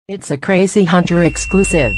It's a Crazy Hunter exclusive.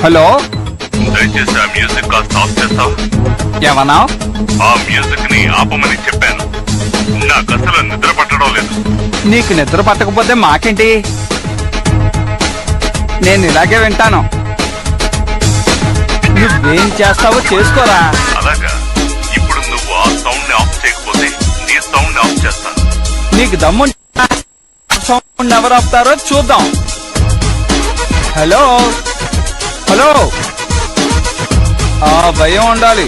Hello, దయచేసి ఆ music కాస్త ఆఫ్ చేస్తావా? ఏమన్నా? ఆ మ్యూజిక్ ని ఆపమని చెప్పాను. నాకు అసలు నిద్ర పట్టడం లేదు. నీకు నిద్ర పట్టకపోతే మాకేంటి, నేను ఇలాగే వింటాను. నువ్వేం చేస్తావో చేసుకోరా. అలాగా? ఇప్పుడు నువ్వు ఆ సౌండ్ ని ఆఫ్ చేయకపోతే నీ సౌండ్ ని ఆఫ్ చేస్తాను. నీకు దమ్ము సౌండ్ ఎవరు ఆపుతారో చూద్దాం. హలో హలో, ఆ భయం ఉండాలి.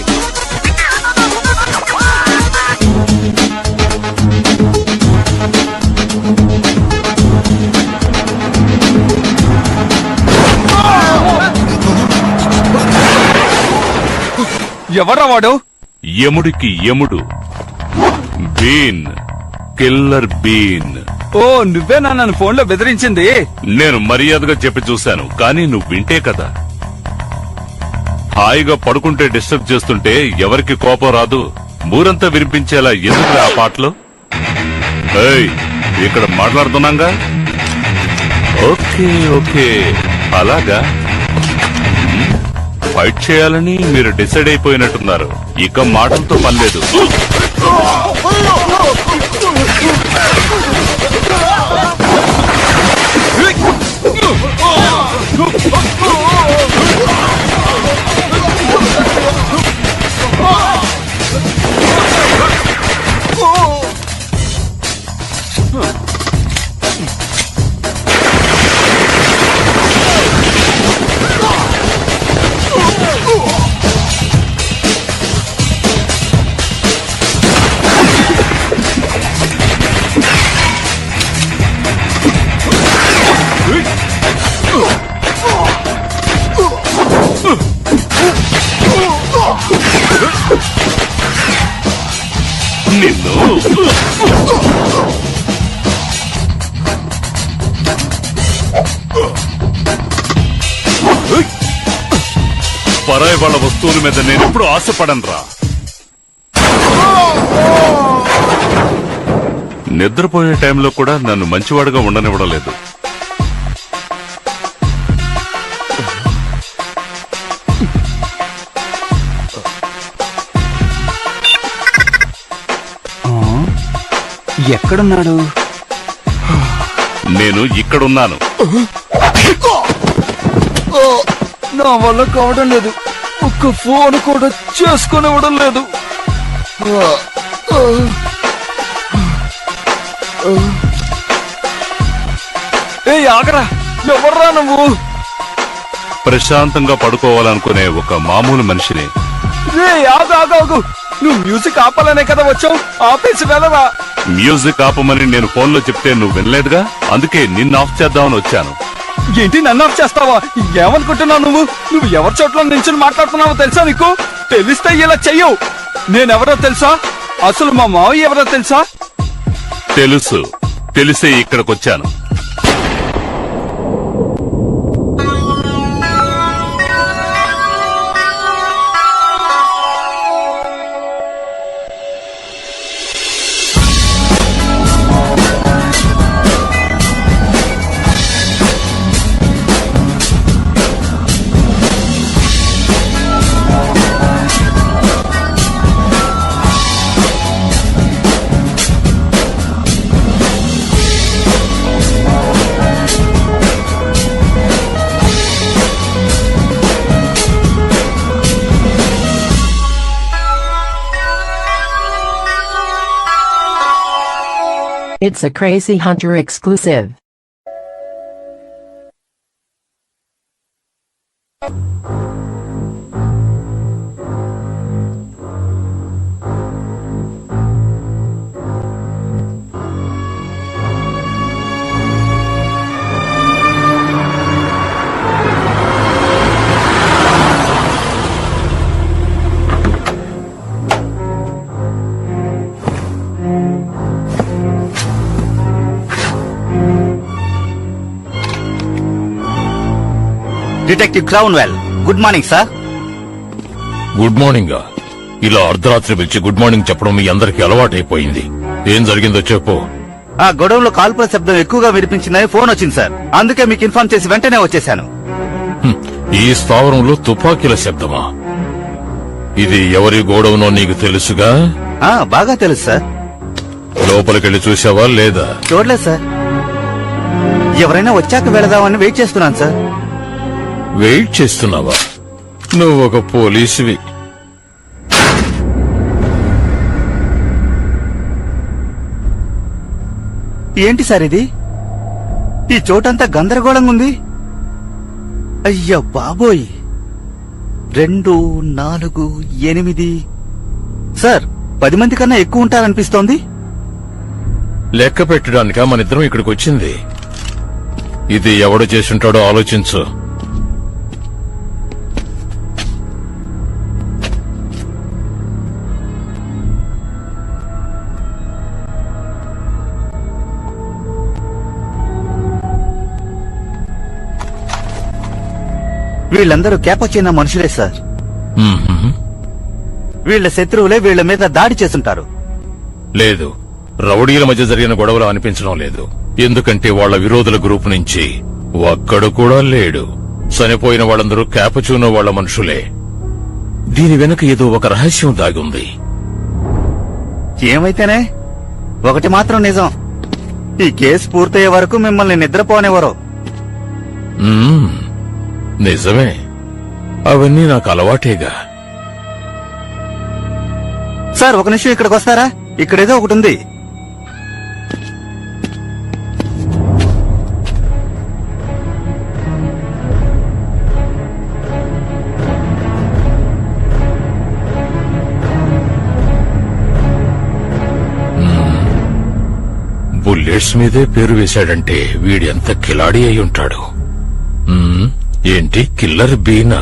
ఎవరా వాడు? యముడికి యముడు, బీన్, కిల్లర్ బీన్. ఓ, నువ్వేనా నన్ను ఫోన్లో బెదిరించింది? నేను మర్యాదగా చెప్పి చూశాను, కానీ నువ్వు వింటే కదా. హాయిగా పడుకుంటే డిస్టర్బ్ చేస్తుంటే ఎవరికి కోపం రాదు. ఊరంతా వినిపించేలా ఎందుకు ఆ పాటలు? ఏయ్, ఇక్కడ మాట్లాడుతున్నాగా. ఓకే ఓకే, అలాగా. ఫైట్ చేయాలని మీరు డిసైడ్ అయిపోయినట్టున్నారు. ఇక మాటలతో పనిలేదు. నిన్ను పరాయి వాళ్ళ వస్తువుల మీద నేను ఎప్పుడు ఆశపడనురా. నిద్రపోయే టైంలో కూడా నన్ను మంచివాడుగా ఉండనివ్వడం లేదు. ఎక్కడున్నాడు? నేను ఇక్కడున్నాను. నా వల్ల కావడం లేదు. ఒక్క ఫోన్ కూడా చేసుకునివ్వడం లేదు. ఏ ఆగరా, ఎవర్రా నువ్వు? ప్రశాంతంగా పడుకోవాలనుకునే ఒక మామూలు మనిషిని. రే ఆగు, నువ్వు మ్యూజిక్ ఆపాలనే కదా వచ్చావు, ఆపేసి వెళ్ళవా? మ్యూజిక్ ఆపమని నేను ఫోన్లో చెప్తే నువ్వు వినలేదుగా, అందుకే నిన్ను ఆఫ్ చేద్దామని వచ్చాను. ఏంటి నన్ను ఆఫ్ చేస్తావా? ఏమనుకుంటున్నావు నువ్వు? నువ్వు ఎవరి చోట్ల నించుని మాట్లాడుతున్నావో తెలుసా నీకు? తెలిస్తే ఇలా చెయ్యవు. నేనెవరో తెలుసా? అసలు మా మావయ్య ఎవరో తెలుసా? తెలుసు, తెలిసే ఇక్కడికొచ్చాను. It's a Crazy Hunter exclusive. Detective Cromwell, good morning sir. Good morning. ఇలా అర్ధరాత్రి పిలిచి గుడ్ మార్నింగ్ చెప్పడం మీ అందరికీ అలవాటైపోయింది. ఏం జరిగిందో చెప్పు. ఆ గొడవలో కాల్పుల శబ్దం ఎక్కువగా వినిపించిందని ఫోన్ వచ్చింది సార్. అందుకే మీకు ఇన్ఫార్మ్ చేసి వెంటనే వచ్చేశాను. ఈ స్థావరంలో తుపాకీల శబ్దమా? ఇది ఎవరి గోడౌనో నీకు తెలుసుగా? బాగా తెలుసు సార్. లోపలికెళ్ళి చూసావా లేదా? చూడలేదు సార్. ఎవరైనా వచ్చాక వెళదామని వెయిట్ చేస్తున్నాను సార్. వెయిట్ చేస్తున్నావా? నువ్వు ఒక పోలీసువి. ఏంటి సార్ ఇది? ఈ చోటంతా గందరగోళంగా ఉంది. అయ్యా బాబోయ్, 2, 4, 8 సార్, 10 మంది కన్నా ఎక్కువ ఉంటారనిపిస్తోంది. లెక్క పెట్టడానిక మనిద్దరం ఇక్కడికి వచ్చింది? ఇది ఎవడు చేసుంటాడో ఆలోచించు. వీళ్ళందరూ క్యాపొచ్చినా మనుషులే సార్. మ్మ్హ్మ్. వీళ్ళ శత్రువులే వీళ్ళ మీద దాడి చేస్తుంటారు. లేదు, రౌడీల మధ్య జరిగిన గొడవలు అనిపించడం లేదు. ఎందుకంటే వాళ్ళ విరోధుల గ్రూప్ నుంచి ఒక్కడు కూడా లేడు. చనిపోయిన వాళ్ళందరూ క్యాపచూనో వాళ్ళ మనుషులే. దీని వెనుక ఏదో ఒక రహస్యం దాగుంది. ఏమైతేనే ఒకటి మాత్రం నిజం, ఈ కేసు పూర్తయ్యే వరకు మిమ్మల్ని నిద్రపోనివ్వరు. నిజమే, అవన్నీ నాకు అలవాటేగా. సార్, ఒక నిమిషం ఇక్కడికి వస్తారా? ఇక్కడేదో ఒకటి ఉంది. బుల్లెట్స్ మీదే పేరు వేశాడంటే వీడి ఎంత కిలాడి అయి ఉంటాడు. ఏంటి కిల్లర్ బీనా?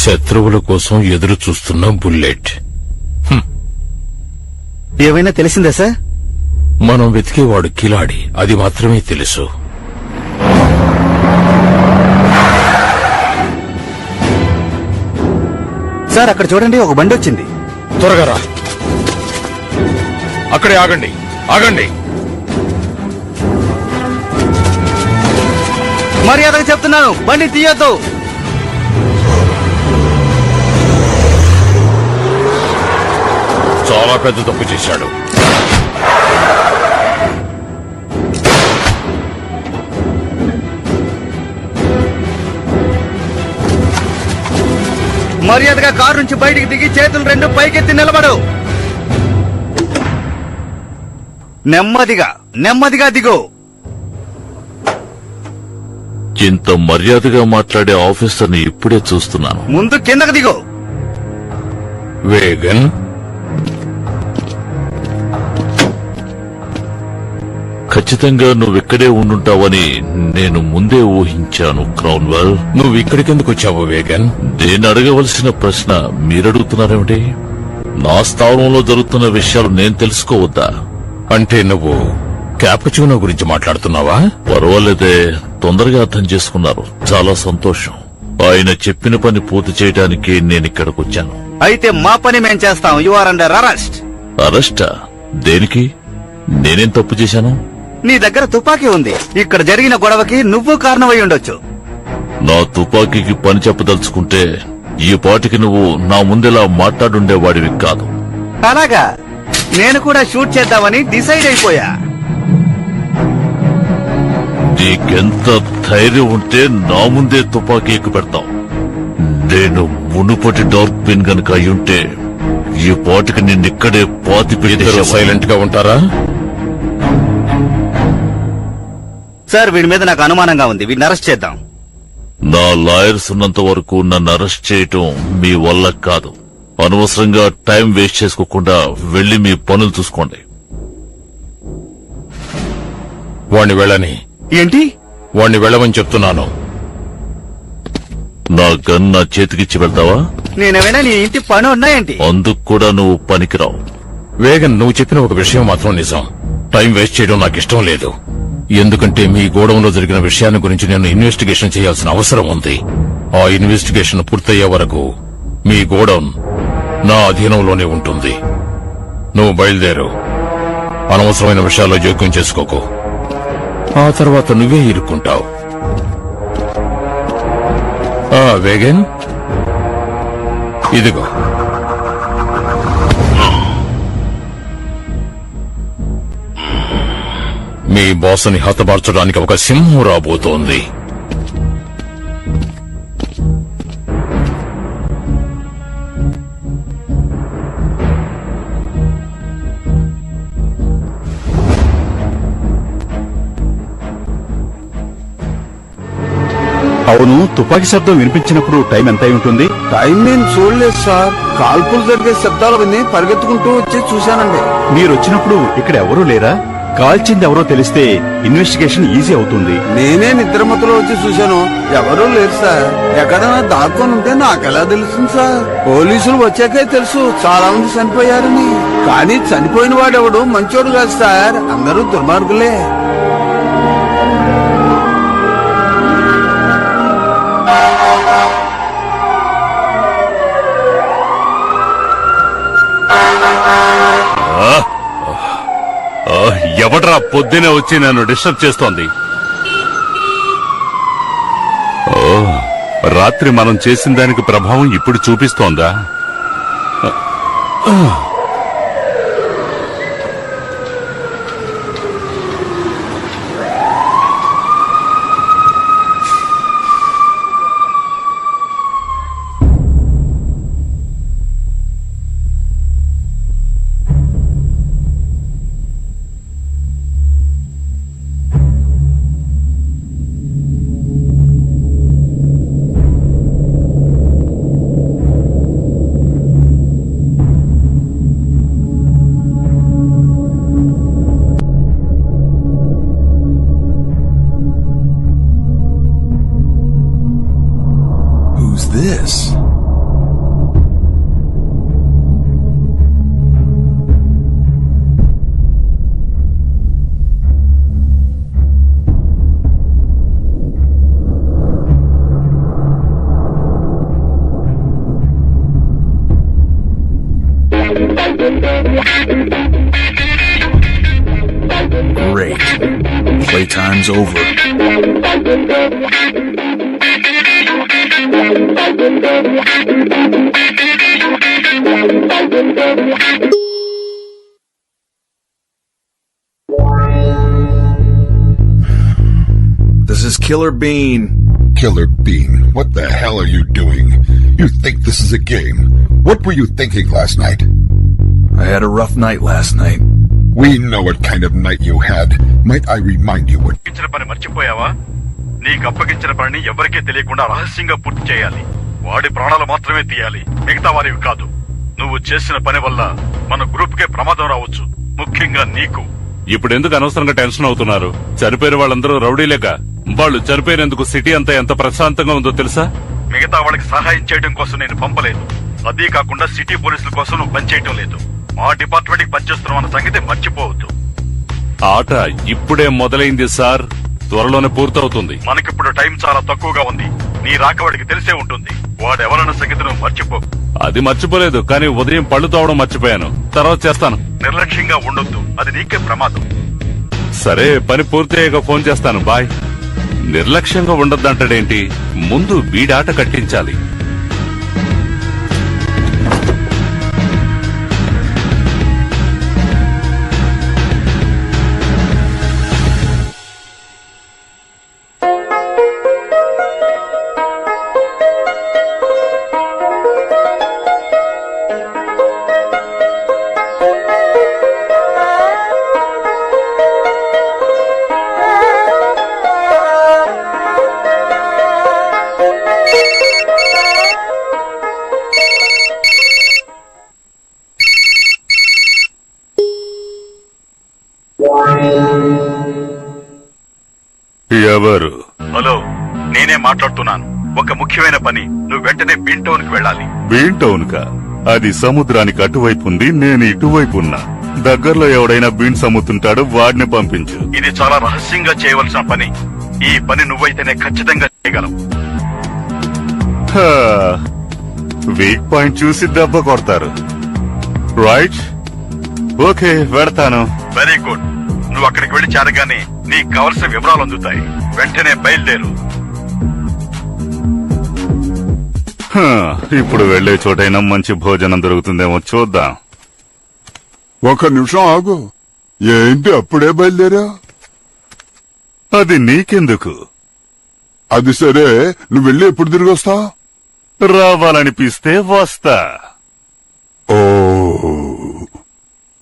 శత్రువుల కోసం ఎదురు చూస్తున్న బుల్లెట్. ఏమైనా తెలిసిందా సార్? మనం వెతికేవాడు కిలాడి, అది మాత్రమే తెలుసు. సార్, అక్కడ చూడండి, ఒక బండి వచ్చింది. త్వరగా రా. అక్కడే ఆగండి, ఆగండి. మర్యాదగా చెప్తున్నాను, బండి తీయొద్దు. చాలా పెద్ద తప్పు చేశాడు. మర్యాదగా కారు నుంచి బయటికి దిగి చేతులు 2 పైకెత్తి నిలబడు. నెమ్మదిగా నెమ్మదిగా దిగు. ఇంత మర్యాదగా మాట్లాడే ఆఫీసర్ని ఇప్పుడే చూస్తున్నాను. ముందు కిందకు దిగు. వేగన్, ఖచ్చితంగా నువ్విక్కడే ఉండుంటావని నేను ముందే ఊహించాను క్రౌన్వెల్. నువ్వు ఇక్కడికెందుకు వచ్చావు వేగన్? నేను అడగవలసిన ప్రశ్న మీరడుగుతున్నారేమిటి? నా స్థావరంలో జరుగుతున్న విషయాలు నేను తెలుసుకోవద్దా? అంటే నువ్వు క్యాపచూనో గురించి మాట్లాడుతున్నావా? పర్వాలేదే, తొందరగా అర్థం చేసుకున్నారు. చాలా సంతోషం. ఆయన చెప్పిన పని పూర్తి చేయడానికి నేనిక్కడికొచ్చాను. అయితే మా పని మేం చేస్తాం. You are under arrest. అరెస్టా? దేనికి? నేనేం తప్పు చేశాను? నీ దగ్గర తుపాకీ ఉంది. ఇక్కడ జరిగిన గొడవకి నువ్వు కారణమై ఉండొచ్చు. నా తుపాకీకి పని చెప్పదలుచుకుంటే ఈ పాటికి నువ్వు నా ముందెలా మాట్లాడుండేవాడివి కాదు. అలాగా? నేను కూడా షూట్ చేద్దామని డిసైడ్ అయిపోయా. నీకెంత ధైర్యం ఉంటే నా ముందే తుపాకీ ఎక్కు పెడతావు. నేను మునుపటి డార్క్ పిన్ గనుక అయ్యుంటే ఈ పాటికి నిన్నిక్కడే పాతి ఇద్దరు సైలెంట్ గా ఉంటారా? సార్, వీడి మీద నాకు అనుమానంగా ఉంది. వీడిని అరెస్ట్ చేద్దాం. నా లాయర్స్ ఉన్నంత వరకు నన్ను అరెస్ట్ చేయటం మీ వల్ల కాదు. అనవసరంగా టైం వేస్ట్ చేసుకోకుండా వెళ్లి మీ పనులు చూసుకోండి. వాణ్ణి వెళ్ళని. ఏంటి? వాణ్ణి వెళ్ళమని చెప్తున్నాను. నా గన్ నా చేతికిచ్చి వెళ్తావా? నేనేమైనా నీ ఇంటి పని ఉన్నాయేంటి? అందుకు కూడా నువ్వు పనికిరావు. వేగన్, నువ్వు చెప్పిన ఒక విషయం మాత్రం నిజం. టైం వేస్ట్ చేయడం నాకు ఇష్టం లేదు. ఎందుకంటే మీ గోడౌన్లో జరిగిన విషయాన్ని గురించి నేను ఇన్వెస్టిగేషన్ చేయాల్సిన అవసరం ఉంది. ఆ ఇన్వెస్టిగేషన్ పూర్తయ్యే వరకు మీ గోడౌన్ నా అధీనంలోనే ఉంటుంది. నువ్వు బయలుదేరు. అనవసరమైన విషయాల్లో జోక్యం చేసుకోకు. ఆ తర్వాత నువ్వే ఇరుక్కుంటావు. వేగన్, ఇదిగో. మీ బాసుని హతమార్చడానికి ఒక సింహం రాబోతోంది. అవును, తుపాకీ శబ్దం వినిపించినప్పుడు టైం ఎంత అయి ఉంటుంది? టైం నేను చూడలేదు సార్. కాల్పులు జరిగే శబ్దాలు విని పరిగెత్తుకుంటూ వచ్చి చూశానండి. మీరు వచ్చినప్పుడు ఇక్కడ ఎవరూ లేరా? కాల్చింది ఎవరో తెలిస్తే ఇన్వెస్టిగేషన్ ఈజీ అవుతుంది. నేనే నిద్రమతలో వచ్చి చూశాను. ఎవరూ లేరు సార్. ఎక్కడైనా దాక్కొని ఉంటే నాకెలా తెలుస్తుంది సార్? పోలీసులు వచ్చాకే తెలుసు చాలా మంది చనిపోయారని. కానీ చనిపోయిన వాడెవడు మంచోడు కాదు సార్. అందరూ దుర్మార్గులే. ఎవడ్రా పొద్దునే వచ్చి నన్ను డిస్టర్బ్ చేస్తోంది? రాత్రి మనం చేసిన దానికి ప్రభావం ఇప్పుడు చూపిస్తోందా? this? Great. Playtime's over. This is Killer Bean. Killer Bean, what the hell are you doing? You think this is a game? What were you thinking last night? I had a rough night last night. We know what kind of night you had. Might I remind you what... ఇచ్చిన పని మర్చిపోయావా? నీకు అప్పగించిన పనిని ఎవరికీ తెలియకుండా రహస్యంగా పూర్తి చేయాలి. వాడి ప్రాణాలు మాత్రమే తీయాలి, మిగతా వారివి కాదు. నువ్వు చేసిన పని వల్ల మన గ్రూప్ కే ప్రమాదం రావచ్చు, ముఖ్యంగా నీకు. ఇప్పుడెందుకు అనవసరంగా టెన్షన్ అవుతున్నారు? చనిపోయిన వాళ్ళందరూ రౌడీలేక. వాళ్ళు చనిపోయినందుకు సిటీ అంతా ఎంత ప్రశాంతంగా ఉందో తెలుసా? మిగతా వాళ్ళకి సహాయం చేయడం కోసం నేను పంపలేదు. అదీ కాకుండా సిటీ పోలీసుల కోసం నువ్వు పనిచేయటం లేదు. మా డిపార్ట్మెంట్ కి పనిచేస్తున్నావు అన్న సంగతి మర్చిపోవద్దు. ఆట ఇప్పుడే మొదలైంది సార్, త్వరలోనే పూర్తవుతుంది. మనకిప్పుడు టైం చాలా తక్కువగా ఉంది. నీ రాక వాడికి తెలిసే ఉంటుంది. వాడెవరన్న సంగతి నువ్వు మర్చిపో. అది మర్చిపోలేదు, కానీ ఉదయం పళ్ళు తోవడం మర్చిపోయాను. తర్వాత చేస్తాను. నిర్లక్ష్యంగా ఉండొద్దు, అది నీకే ప్రమాదం. సరే, పని పూర్తయ్యాక ఫోన్ చేస్తాను. బాయ్. నిర్లక్ష్యంగా ఉండొద్దంటాడేంటి? ముందు వీడాట కట్టించాలి. ఎవరు? హలో, నేనే మాట్లాడుతున్నాను. ఒక ముఖ్యమైన పని. నువ్వు వెంటనే బీన్ టౌన్ కి వెళ్ళాలి. బీన్ టౌన్ కా? అది సముద్రానికి అటువైపు ఉంది, నేను ఇటువైపు ఉన్నా. దగ్గరలో ఎవడైనా బీన్స్ అమ్ముతుంటాడు, వాడిని పంపించు. ఇది చాలా రహస్యంగా చేయవలసిన పని. ఈ పని నువ్వైతేనే ఖచ్చితంగా చేయగలవు. వీక్ పాయింట్ చూసి దెబ్బ కొడతారు. రైట్, ఓకే, వెడతాను. Very good. నువ్వు అక్కడికి వెళ్లి చేరగానే నీకు కావలసిన వివరాలు అందుతాయి. వెంటనే బయలుదేరు. ఇప్పుడు వెళ్లే చోటైనా మంచి భోజనం దొరుకుతుందేమో చూద్దాం. ఒక్క నిమిషం ఆగు. ఏంటి అప్పుడే బయలుదేరా? అది నీకెందుకు? అది సరే, నువ్వు వెళ్ళి ఎప్పుడు తిరిగి వస్తావు? రావాలనిపిస్తే వస్తా. ఓ,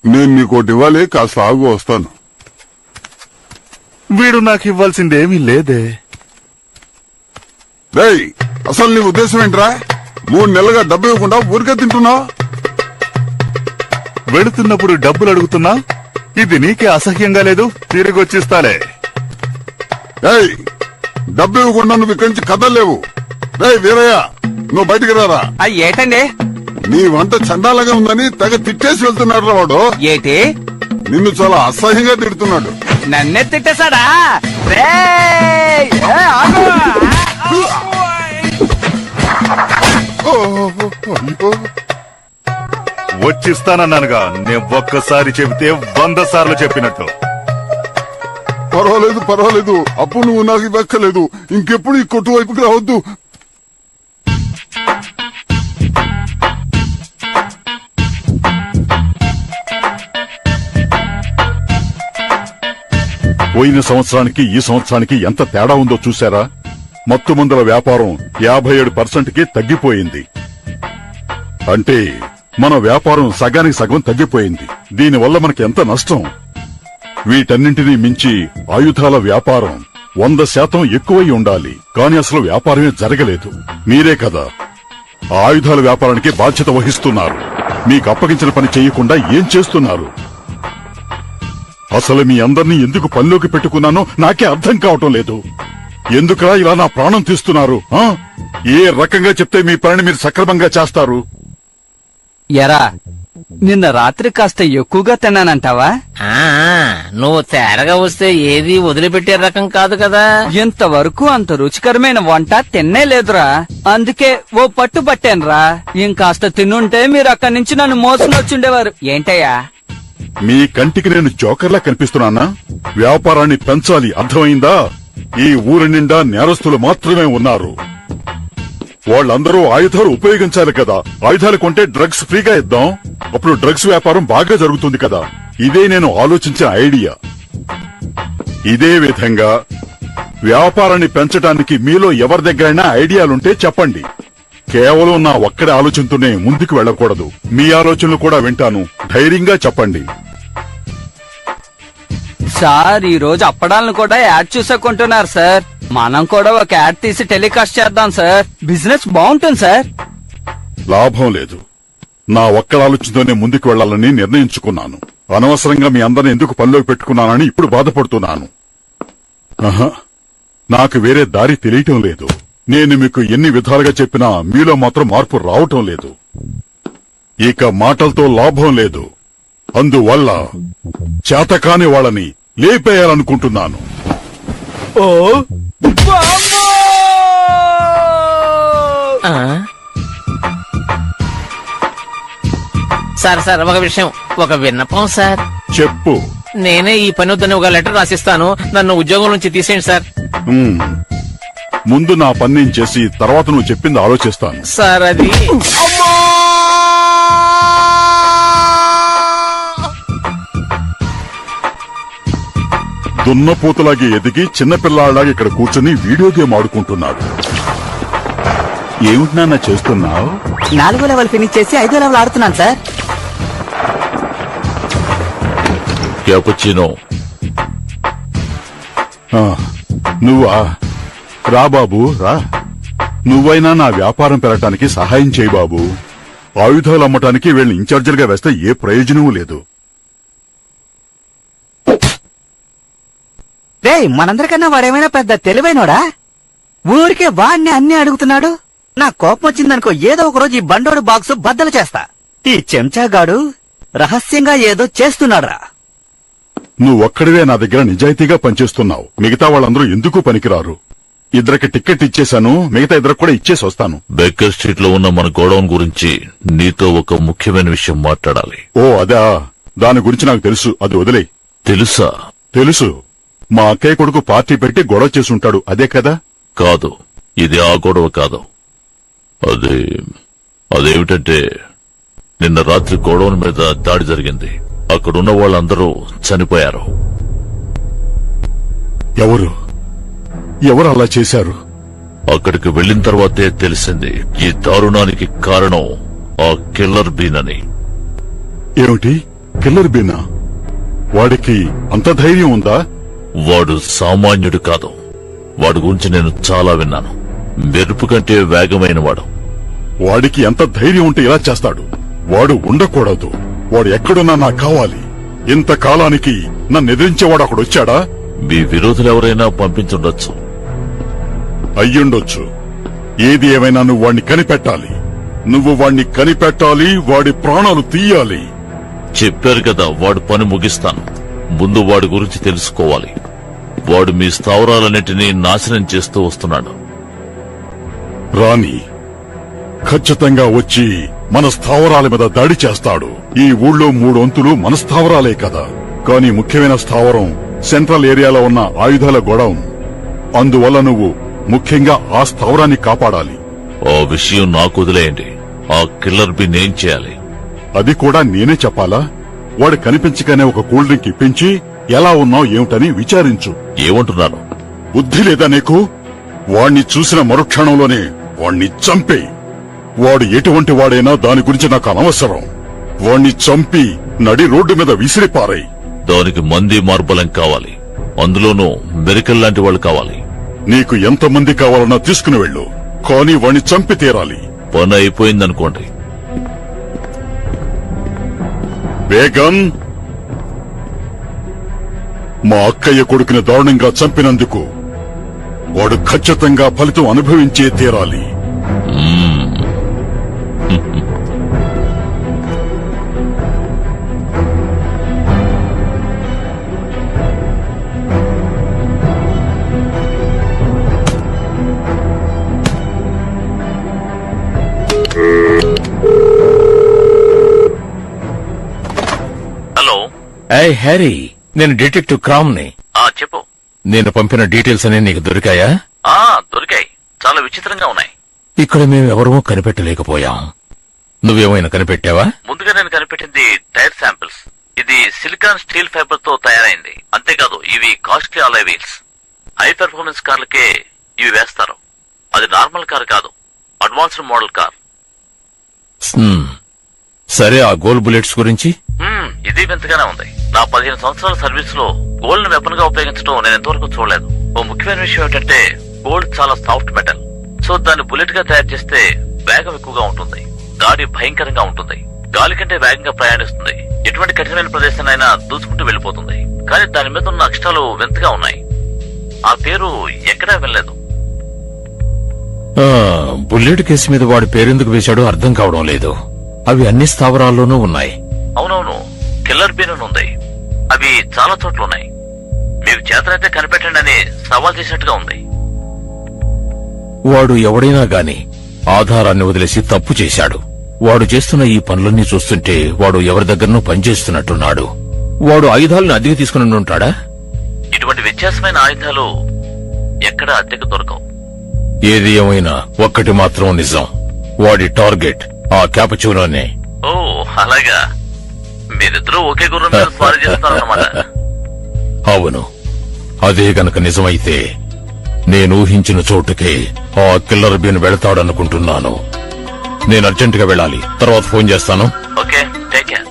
నేను నీకోటి ఇవ్వాలి, కాస్త ఆగు, వస్తాను. వీడు నాకు ఇవ్వాల్సిందేమీ లేదే. రేయ్, అసలు నీ ఉద్దేశం ఏంట్రా? 3 నెలలుగా డబ్బు ఇవ్వకుండా ఊరికే తింటున్నావు? వెళుతున్నప్పుడు డబ్బులు అడుగుతున్నా? ఇది నీకే అసహ్యంగా లేదు? తిరిగి వచ్చిస్తాలే. ఏయ్, డబ్బు ఇవ్వకుండా నువ్వు ఇక్కడి నుంచి కదలేవు. రేయ్ వీరయ్య, నువ్వు బయటికి రారా. ఏటండి? నీ వంట చండాలంగా ఉందని తెగ తిట్టేసి వెళ్తున్నాడు రా వాడు. ఏటి? నిన్ను చాలా అసహ్యంగా తిడుతున్నాడు. నన్నే తిట్టేశాడా? రేయ్! ఆగు! ఓ, అయ్యో. వచ్చిస్తానన్నానుగా. నేను ఒక్కసారి చెబితే 100 సార్లు చెప్పినట్టు. పర్వాలేదు పర్వాలేదు, అప్పుడు నువ్వు నాకు ఇవ్వక్కలేదు. ఇంకెప్పుడు ఈ కొట్టు వైపుకి రావద్దు. పోయిన సంవత్సరానికి ఈ సంవత్సరానికి ఎంత తేడా ఉందో చూశారా? మత్తు మందుల వ్యాపారం 57%కి తగ్గిపోయింది. అంటే మన వ్యాపారం సగానికి సగం తగ్గిపోయింది. దీనివల్ల మనకి ఎంత నష్టం. వీటన్నింటినీ మించి ఆయుధాల వ్యాపారం 100% ఎక్కువై ఉండాలి. కానీ అసలు వ్యాపారమే జరగలేదు. మీరే కదా ఆ ఆయుధాల వ్యాపారానికి బాధ్యత వహిస్తున్నారు. మీకు అప్పగించిన పని చేయకుండా ఏం చేస్తున్నారు? అసలు మీ అందరినీ ఎందుకు పనిలోకి పెట్టుకున్నానో నాకే అర్థం కావటం లేదు. ఎందుకురా ఇలా నా ప్రాణం తీస్తున్నారు? ఏ రకంగా చెప్తే మీ పనిని మీరు సక్రమంగా చేస్తారు? ఎరా, నిన్న రాత్రి కాస్త ఎక్కువగా తిన్నానంటావా? నువ్వు తేరగా వస్తే ఏది వదిలిపెట్టే రకం కాదు కదా. ఇంతవరకు అంత రుచికరమైన వంట తిన్నే లేదురా. అందుకే ఓ పట్టు పట్టానురా. ఇంకాస్త తిన్నుంటే మీరు అక్కడి నుంచి నన్ను మోసుకుని వచ్చుండేవారు. ఏంటయ్యా? మీ కంటికి నేను జోకర్లా కనిపిస్తున్నానా? వ్యాపారాన్ని పెంచాలి, అర్థమైందా? ఈ ఊరి నిండా నేరస్తులు మాత్రమే ఉన్నారు. వాళ్ళందరూ ఆయుధాలు ఉపయోగించాలి కదా. ఆయుధాలు కొంటే డ్రగ్స్ ఫ్రీగా ఇద్దాం. అప్పుడు డ్రగ్స్ వ్యాపారం బాగా జరుగుతుంది కదా. ఇదే నేను ఆలోచించిన ఐడియా. ఇదే విధంగా వ్యాపారాన్ని పెంచడానికి మీలో ఎవరి దగ్గరైనా ఐడియాలుంటే చెప్పండి. కేవలం నా ఒక్కడి ఆలోచనతోనే ముందుకు వెళ్ళకూడదు. మీ ఆలోచనలు కూడా వింటాను. ధైర్యంగా చెప్పండి. సార్, ఈ రోజు అప్పడాలను కూడా యాడ్ చూసుకుంటున్నారు సార్. మనం కూడా ఒక యాడ్ తీసి టెలికాస్ట్ చేద్దాం సార్. బిజినెస్ బాగుంటుంది సార్. లాభం లేదు. నా ఒక్కడి ఆలోచనతోనే ముందుకు వెళ్లాలని నిర్ణయించుకున్నాను. అనవసరంగా మీ అందరిని ఎందుకు పనిలోకి పెట్టుకున్నానని ఇప్పుడు బాధపడుతున్నాను. ఆహా, నాకు వేరే దారి తెలియటం లేదు. నేను మీకు ఎన్ని విధాలుగా చెప్పినా మీలో మాత్రం మార్పు రావటం లేదు. ఇక మాటలతో లాభం లేదు. అందువల్ల చేతకాని వాళ్ళని లేపేయాలనుకుంటున్నాను. ఓ వామ్మో! ఆ? సార్ ఒక విషయం, ఒక విన్నపం సార్. చెప్పు. నేనే ఈ పని వద్దని ఒక లెటర్ రాసిస్తాను, నన్ను ఉద్యోగం నుంచి తీసేయండి సార్. ముందు నా పని నేను చేసి తర్వాత నువ్వు చెప్పింది ఆలోచిస్తాను. సార్ అది దున్నపోతులాగే ఎదిగి చిన్నపిల్లాడిలాగా ఇక్కడ కూర్చుని వీడియో గేమ్ ఆడుకుంటున్నాడు. ఏమిటి నాన్న చేస్తున్నావు? 4వ లెవెల్ ఫినిష్ చేసి 5వ లెవెల్ ఆడుతున్నాను సార్. క్యాపుచినో. నువ్వా? రా బాబు రా. నువ్వైనా నా వ్యాపారం పెరగటానికి సహాయం చేయి బాబు. ఆయుధాలు అమ్మటానికి వీళ్ళని ఇన్ఛార్జీలుగా వేస్తే ఏ ప్రయోజనమూ లేదు. మనందరికన్నా వాడేమైనా పెద్ద తెలివైనోడా? ఊరికే వాడిని అన్ని అడుగుతున్నాడు. నా కోపం వచ్చిందనుకో ఏదో ఒక రోజు ఈ బండోడు బాక్స్ బద్దలు చేస్తా. ఈ చెంచాగాడు రహస్యంగా ఏదో చేస్తున్నాడురా. నువ్వొక్కడివే నా దగ్గర నిజాయితీగా పనిచేస్తున్నావు. మిగతా వాళ్ళందరూ ఎందుకు పనికిరారు. ఇద్దరికి టికెట్ ఇచ్చేశాను, మిగతా ఇద్దరికి కూడా ఇచ్చేసి వస్తాను. బేకర్ స్ట్రీట్ లో ఉన్న మన గోడౌన్ గురించి నీతో ఒక ముఖ్యమైన విషయం మాట్లాడాలి. ఓ అదా, దాని గురించి నాకు తెలుసు. అది వదిలే. తెలుసా? తెలుసు. మా అక్కయ్య కొడుకు పార్టీ పెట్టి గొడవ చేసుంటాడు, అదే కదా? కాదు, ఇది ఆ గొడవ కాదు. అదేమిటంటే నిన్న రాత్రి గోడౌన్ మీద దాడి జరిగింది. అక్కడున్న వాళ్ళందరూ చనిపోయారు. ఎవరు అలా చేశారు? అక్కడికి వెళ్లిన తర్వాతే తెలిసింది ఈ దారుణానికి కారణం ఆ కిల్లర్ బీన్ అని. ఏమిటి? కిల్లర్ బీనా? వాడికి అంత ధైర్యం ఉందా? వాడు సామాన్యుడు కాదు. వాడి గురించి నేను చాలా విన్నాను. మెరుపు కంటే వేగమైన వాడు. వాడికి ఎంత ధైర్యం ఉంటే ఇలా చేస్తాడు? వాడు ఉండకూడదు. వాడు ఎక్కడున్నా నాకు కావాలి. ఇంతకాలానికి నన్ను ఎదిరించేవాడు అక్కడొచ్చాడా? మీ విరోధులు ఎవరైనా పంపించుండొచ్చు. అయ్యుండొచ్చు. ఏది ఏమైనా నువ్వు వాణ్ణి కనిపెట్టాలి. వాడి ప్రాణాలు తీయాలి. చెప్పారు కదా, వాడు పని ముగిస్తాను. ముందు వాడి గురించి తెలుసుకోవాలి. వాడు మీ స్థావరాలన్నింటినీ నాశనం చేస్తూ వస్తున్నాడు. రాని ఖచ్చితంగా వచ్చి మన స్థావరాల మీద దాడి చేస్తాడు. ఈ ఊళ్ళో 3 వంతులు మన స్థావరాలే కదా. కానీ ముఖ్యమైన స్థావరం సెంట్రల్ ఏరియాలో ఉన్న ఆయుధాల గోడౌన్. అందువల్ల నువ్వు ముఖ్యంగా ఆ స్థావరాన్ని కాపాడాలి. ఆ విషయం నాకు వదిలేయండి. ఆ కిల్లర్ బి నేం చేయాలి? అది కూడా నేనే చెప్పాలా? వాడు కనిపించగానే ఒక కూల్ డ్రింక్ ఇప్పించి ఎలా ఉన్నావు ఏమిటని విచారించు. ఏమంటున్నాను? బుద్ధి లేదా నీకు? వాణ్ణి చూసిన మరుక్షణంలోనే వాణ్ణి చంపే. వాడు ఎటువంటి వాడైనా దాని గురించి నాకు అనవసరం. వాణ్ణి చంపి నడి రోడ్డు మీద విసిరిపారాయి. దానికి మంది మార్బలం కావాలి. అందులోనూ మెరికల్ లాంటి వాళ్ళు కావాలి. నీకు ఎంతమంది కావాలన్నా తీసుకుని వెళ్ళు, కానీ వాణ్ణి చంపి తీరాలి. పని అయిపోయిందనుకోండి. బేగం, మా అక్కయ్య కొడుకుని దారుణంగా చంపినందుకు వాడు ఖచ్చితంగా ఫలితం అనుభవించే తీరాలి. హలో. ఏయ్ హ్యారీ, నేను డిటెక్టివ్ క్రామ్ ని. చెప్పు. నేను పంపిన డీటెయిల్స్ అనే నీకు దొరికాయా? దొరికాయి. చాలా విచిత్రంగా ఉన్నాయి. ఇక్కడ మేమెవరూ కనిపెట్టలేకపోయాం. నువ్వేమైనా కనిపెట్టావా? ముందుగా నేను కనిపెట్టింది టైర్ శాంపిల్స్. ఇది సిలికాన్ స్టీల్ ఫైబర్ తో తయారైంది. అంతేకాదు ఇవి costly alloy wheels. High performance కార్లకే ఇవి వేస్తారు. అది నార్మల్ కార్ కాదు, అడ్వాన్స్డ్ మోడల్ కార్. సరే, ఆ గోల్డ్ బుల్లెట్స్ గురించి? ఇది వింతగానే ఉంది. నా 15 సంవత్సరాల సర్వీస్ లో గోల్డ్ ని వెపన్ గా ఉపయోగించడం నేను ఎంతవరకు చూడలేదు. ఓ ముఖ్యమైన విషయం ఏంటంటే గోల్డ్ చాలా సాఫ్ట్ మెటల్. సో దాన్ని బుల్లెట్ గా తయారు చేస్తే వేగం ఎక్కువగా ఉంటుంది, గాలి భయంకరంగా ఉంటుంది, గాలి కంటే వేగంగా ప్రయాణిస్తుంది. ఎటువంటి కఠినమైన ప్రదేశాన్నైనా దూసుకుంటూ వెళ్ళిపోతుంది. కానీ దాని మీద ఉన్న అక్షరాలు వింతగా ఉన్నాయి. ఆ పేరు ఎక్కడా వెళ్ళలేదు. బుల్లెట్ కేసు మీద వాడి పేరెందుకు వేశాడో అర్థం కావడం లేదు. అవి అన్ని స్థావరాల్లోనూ ఉన్నాయి. అవునవును, కిల్లర్ బీన్ అని ఉంది. అవి చాలా చోట్ల ఉన్నాయి. మీకు చేతనైతే కనిపెట్టండి అని సవాల్ చేసినట్టుగా ఉంది. వాడు ఎవడైనా గాని ఆధారాన్ని వదిలేసి తప్పు చేశాడు. వాడు చేస్తున్న ఈ పనులన్నీ చూస్తుంటే వాడు ఎవరి దగ్గరనో పనిచేస్తున్నట్టున్నాడు. వాడు ఆయుధాలను అద్దెకు తీసుకుని ఉంటాడా? ఇటువంటి వ్యత్యాసమైన ఆయుధాలు ఎక్కడ అద్దెకు దొరకవు. ఏది ఏమైనా ఒక్కటి మాత్రం నిజం, వాడి టార్గెట్ ఆ క్యాపచూనోనే. ఓ అలాగా, మీరిద్దరూ ఒకే గుర్రం మీద స్వారీ చేస్తారన్నమాట. అవును, అదే గనక నిజమైతే నేను ఊహించిన చోటుకే ఆ కిల్లర్ బీన్ వెళతాడనుకుంటున్నాను. నేను అర్జెంటుగా వెళ్ళాలి, తర్వాత ఫోన్ చేస్తాను. Okay, take care.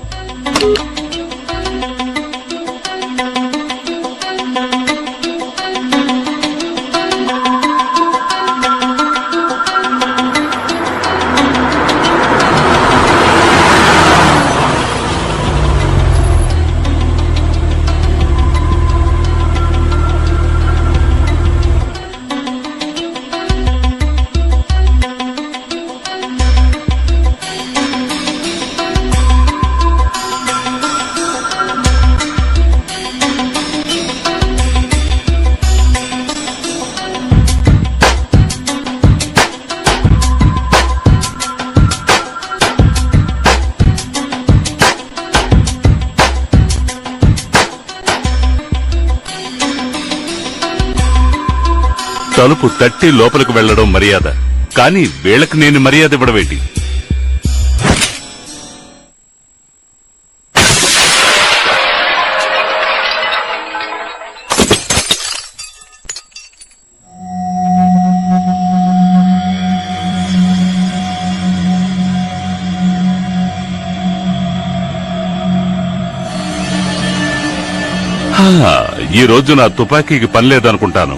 తలుపు తట్టి లోపలికి వెళ్లడం మర్యాద, కానీ వీళ్ళకి నేను మర్యాద ఇవ్వడమేంటి? ఈ రోజు నా తుపాకీకి పని లేదనుకుంటాను.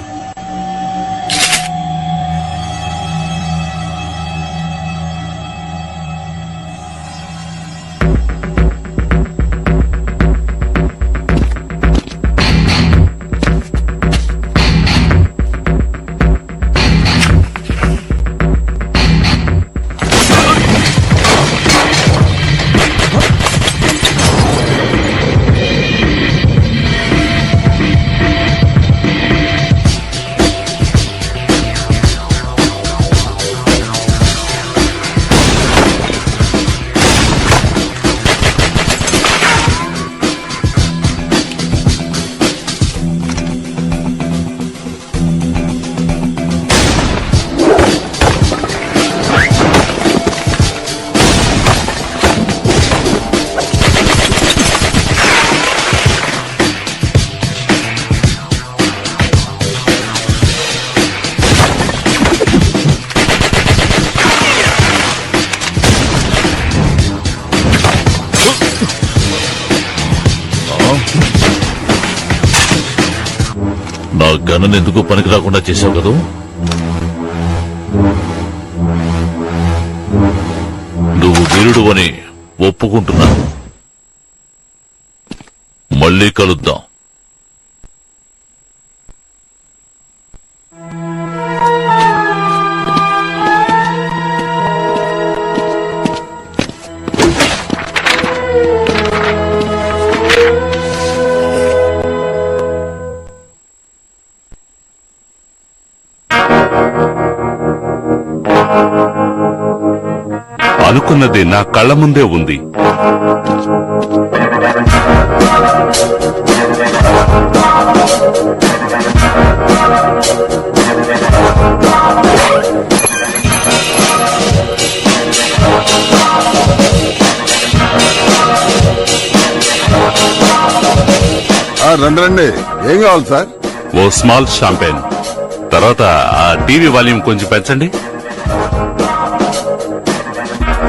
నా గన్ను ఎందుకు పనికి రాకుండా చేశావు కదా? నువ్వు వీరుడు అని ఒప్పుకుంటున్నా. మళ్ళీ కలుద్దాం. అనుకున్నది నా కళ్ల ముందే ఉంది. రండి రండి, ఏం కావాలి సార్? ఓ స్మాల్ షాంపెయిన్, తర్వాత ఆ టీవీ వాల్యూమ్ కొంచెం పెంచండి.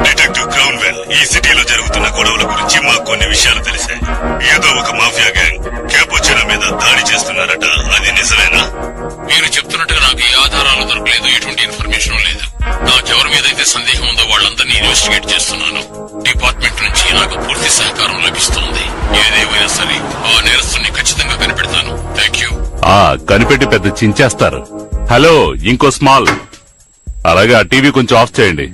డిటెక్టివ్ క్రౌన్వెల్, ఈ సిటీలో జరుగుతున్న గొడవల గురించి మాకు కొన్ని విషయాలు తెలిసాయి. ఏదో ఒక మాఫియా గ్యాంగ్ క్యాపుచినో మీద దాడి చేస్తున్నారట, అది నిజమేనా? మీరు చెప్తున్నట్టుగా నాకు ఏ ఆధారాలు దొరకలేదు, ఎటువంటి ఇన్ఫర్మేషన్ లేదు. నాకెవరి మీద అయితే సందేహం ఉందో వాళ్ళందరినీ ఇన్వెస్టిగేట్ చేస్తున్నాను. డిపార్ట్మెంట్ నుంచి నాకు పూర్తి సహకారం లభిస్తుంది. కనిపెట్టి పెద్ద చించేస్తారు. హలో, ఇంకో స్మాల్. అలాగే ఆ టీవీ కొంచెం ఆఫ్ చేయండి.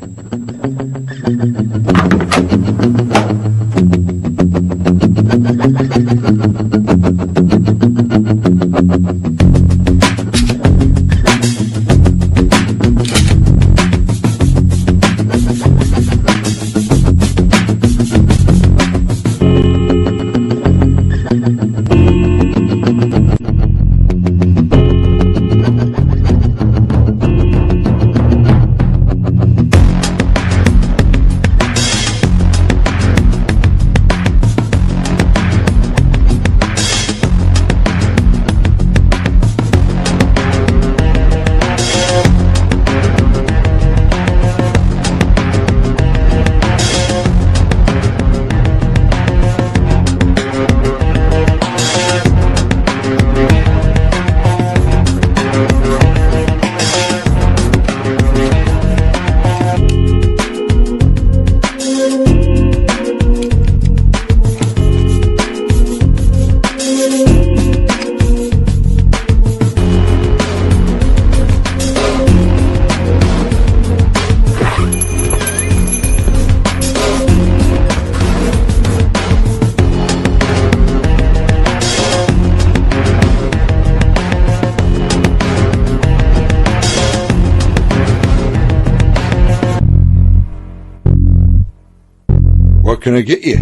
What can I get you?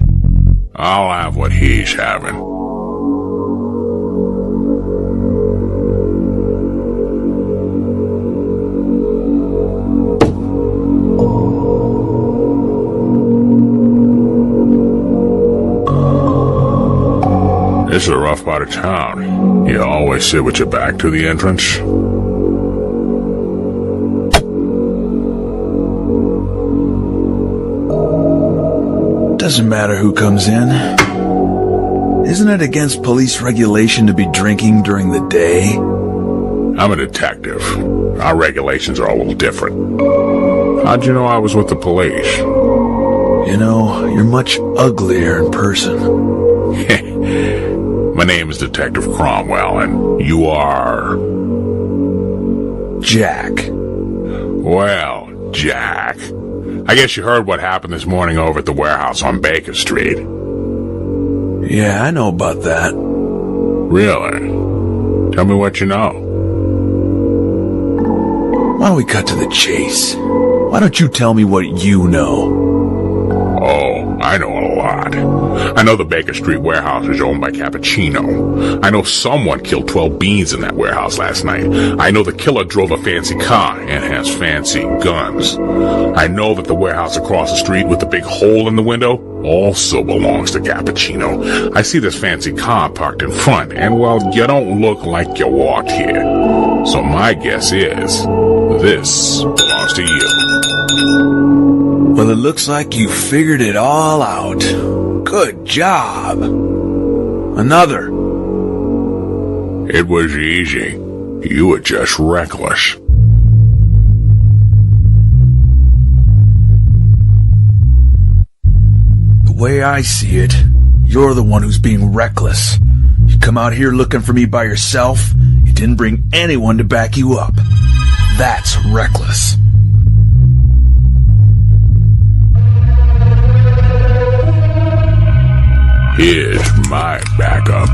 I'll have what he's having. This is a rough part of town. You always sit with your back to the entrance? Doesn't matter who comes in. Isn't it against police regulation to be drinking during the day? I'm a detective. Our regulations are a little different. How'd you know I was with the police? You know, you're much uglier in person. My name is Detective Cromwell, and you are... Jack. Well, Jack. I guess you heard what happened this morning over at the warehouse on Baker Street. Yeah, I know about that. Really? Tell me what you know. Why don't we cut to the chase? Why don't you tell me what you know? Oh, I know a lot. I know the Baker Street warehouse is owned by Cappuccino. I know someone killed 12 beans in that warehouse last night. I know the killer drove a fancy car and has fancy guns. I know that the warehouse across the street with the big hole in the window also belongs to Cappuccino. I see this fancy car parked in front, and well, you don't look like you walked here. So my guess is, this belongs to you. Well, it looks like you figured it all out. Good job. Another. It was easy. You were just reckless. The way I see it, you're the one who's being reckless. You come out here looking for me by yourself. You didn't bring anyone to back you up. That's reckless. Here's my backup.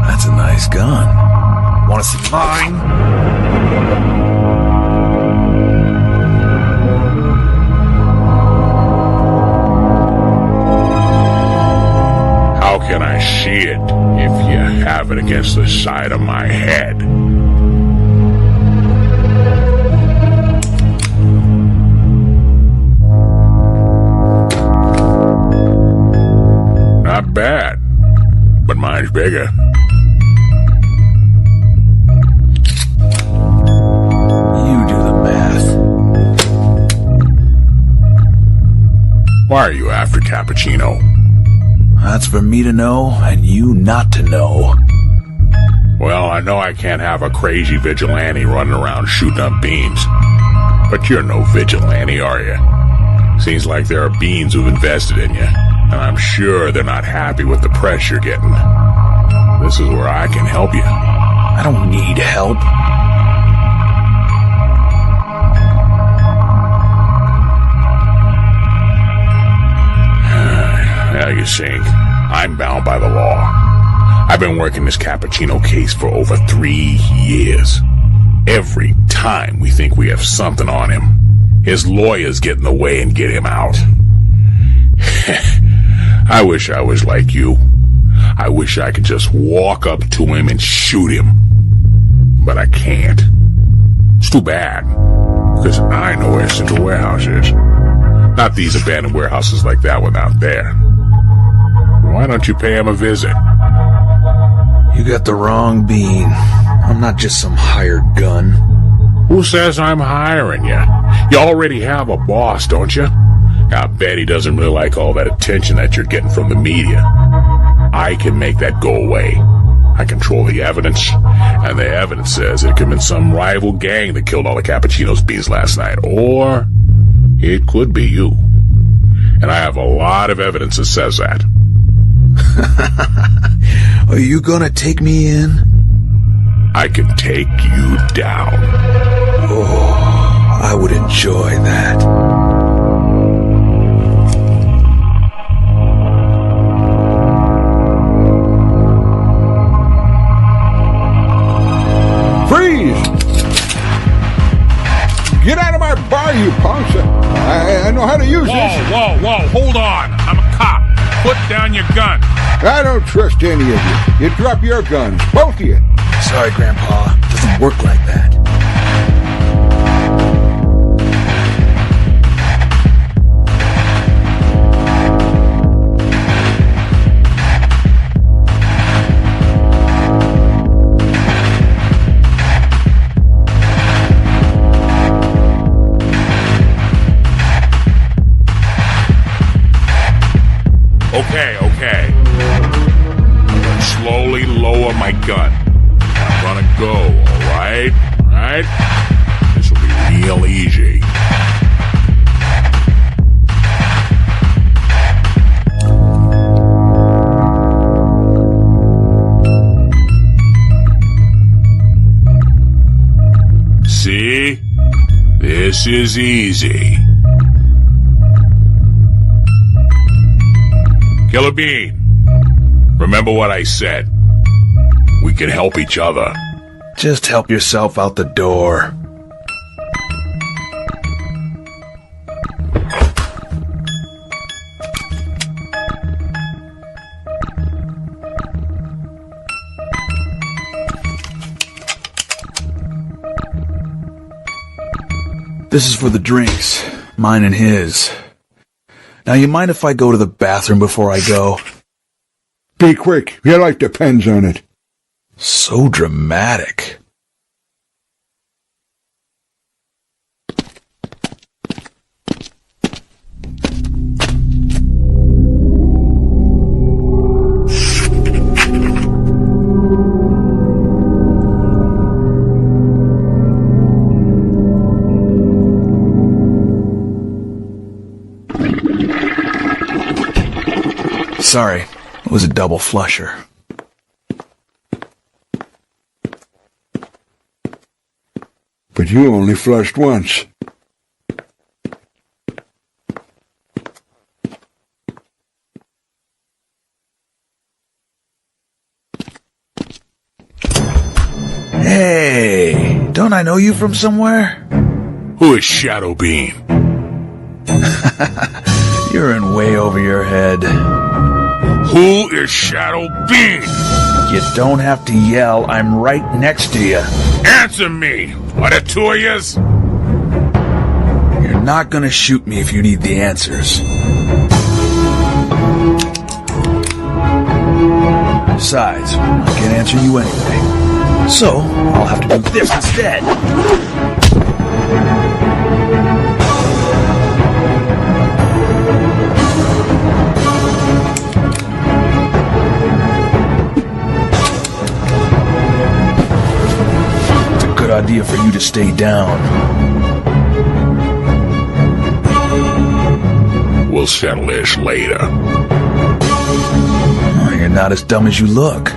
That's a nice gun. Want to see mine? How can I see it if you have it against the side of my head? Not bad, but mine's bigger. You do the math. Why are you after Cappuccino? That's for me to know and you not to know. Well, I know I can't have a crazy vigilante running around shooting up beans. But you're no vigilante, are you? Seems like there are beans who've invested in you. And I'm sure they're not happy with the press you're getting. This is where I can help you. I don't need help. Now you see, I'm bound by the law. I've been working this Cappuccino case for over 3 years. Every time we think we have something on him, his lawyers get in the way and get him out. I wish I was like you. I wish I could just walk up to him and shoot him. But I can't. It's too bad. Because I know where Central Warehouse is. Not these abandoned warehouses like that one out there. Why don't you pay him a visit? You got the wrong bean. I'm not just some hired gun. Who says I'm hiring you? You already have a boss, don't you? I bet he doesn't really like all that attention that you're getting from the media. I can make that go away. I control the evidence, and the evidence says it could have been some rival gang that killed all the Cappuccino's beans last night. Or it could be you. And I have a lot of evidence that says that. Are you gonna take me in? I can take you down. Oh, I would enjoy that. Freeze! Get out of my bar, you punks! I know how to use this. Whoa, hold on. I'm a cop. Put down your gun. I don't trust any of you. You drop your guns, both of you. Sorry, Grandpa. Doesn't work like that. Okay. Slowly lower my gun. I'm gonna go, alright? Alright? This will be real easy. See? This is easy. Killer Bean, remember what I said. We can help each other. Just help yourself out the door. This is for the drinks, mine and his. Now, you mind if I go to the bathroom before I go? Be quick. Your life depends on it. So dramatic. Sorry, it was a double flusher. But you only flushed once. Hey, don't I know you from somewhere? Who is Shadow Bean? You're in way over your head. Who is Shadow Bean? You don't have to yell. I'm right next to you. Answer me! Are there two of yous? You're not gonna shoot me if you need the answers. Besides, I can't answer you anyway. So, I'll have to do this instead. to stay down. We'll settle this later. You're not as dumb as you look.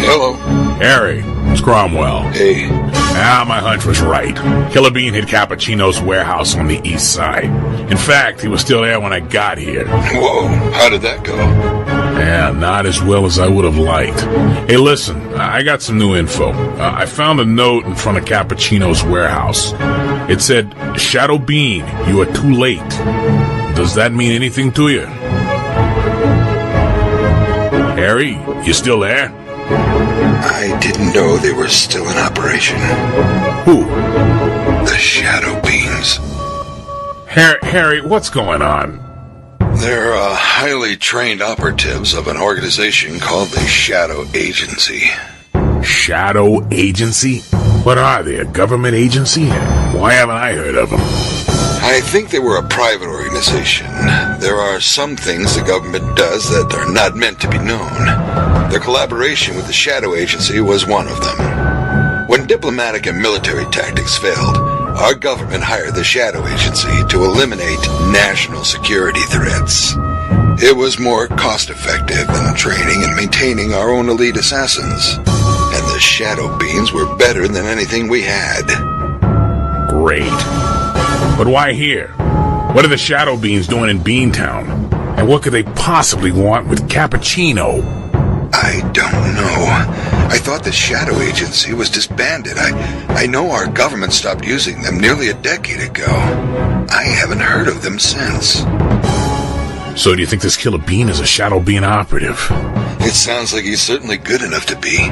Hello. Harry, it's Cromwell. Hey. My hunch was right. Killer Bean hid Cappuccino's warehouse on the east side. In fact, he was still there when I got here. Whoa, how did that go? Yeah, not as well as I would have liked. Hey, listen, I got some new info. I found a note in front of Cappuccino's warehouse. It said, Shadow Bean, you are too late. Does that mean anything to you? Harry, you still there? I didn't know they were still in operation. Who? The Shadow Beans. Harry, what's going on? They're highly trained operatives of an organization called the Shadow Agency. Shadow Agency? What are they, a government agency? Why haven't I heard of them? I think they were a private organization. There are some things the government does that are not meant to be known. Their collaboration with the Shadow Agency was one of them. When diplomatic and military tactics failed, our government hired the Shadow Agency to eliminate national security threats. It was more cost-effective than training and maintaining our own elite assassins. And the Shadow Beans were better than anything we had. Great. But why here? What are the Shadow Beans doing in Beantown? And what could they possibly want with Cappuccino? I don't know. I thought the Shadow Agency was disbanded. I know our government stopped using them nearly a decade ago. I haven't heard of them since. So do you think this Killer Bean is a Shadow Bean operative? It sounds like he's certainly good enough to be.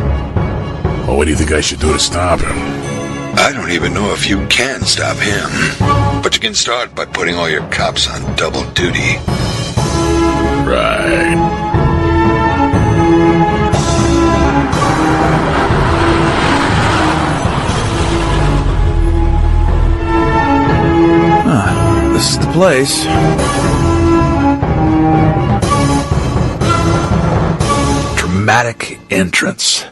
Well, what do you think I should do to stop him? I don't even know if you can stop him. But you can start by putting all your cops on double duty. Right. This is the place. Dramatic entrance.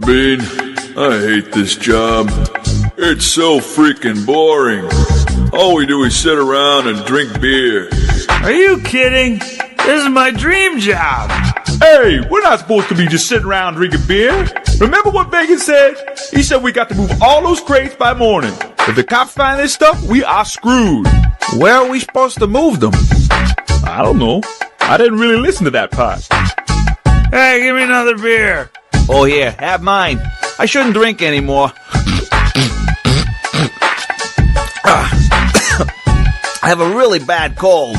Bean, I hate this job. It's so freaking boring. All we do is sit around and drink beer. Are you kidding? This is my dream job. Hey, we're not supposed to be just sitting around drinking beer. Remember what Vegas said? He said we got to move all those crates by morning. If the cops find this stuff, we are screwed. Where are we supposed to move them? I don't know. I didn't really listen to that part. Hey, give me another beer. Oh, here, have mine. I shouldn't drink anymore. I have a really bad cold.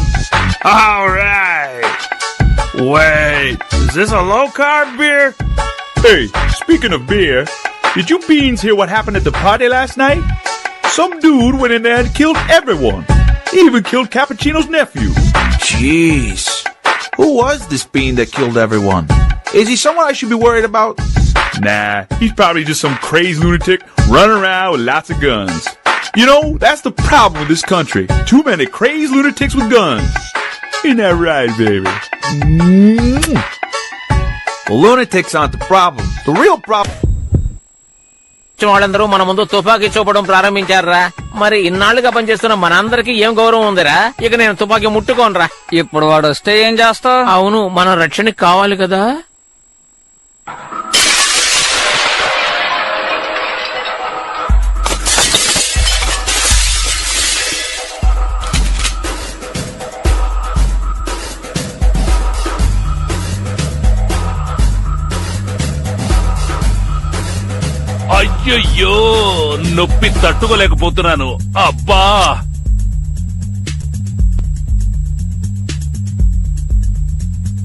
All right. Wait, is this a low-carb beer? Hey, speaking of beer, did you beans hear what happened at the party last night? Some dude went in there and killed everyone. He even killed Cappuccino's nephew. Jeez. Who was this bean that killed everyone? Is he someone I should be worried about? Nah, he's probably just some crazy lunatic running around with lots of guns. You know, that's the problem with this country. Too many crazy lunatics with guns. Ain't that right, baby? The lunatics aren't the problem. The real problem... వాళ్ళందరూ మన ముందు తుపాకీ చూపడం ప్రారంభించారా? మరి ఇన్నాళ్లుగా పనిచేస్తున్న మనందరికీ ఏం గౌరవం ఉందిరా? ఇక నేను తుపాకీ ముట్టుకోనరా. ఇప్పుడు వాడు వస్తే ఏం చేస్తావు? అవును, మన రక్షణకి కావాలి కదా. అయ్యయ్యో, నొప్పి తట్టుకోలేకపోతున్నాను. అబ్బా!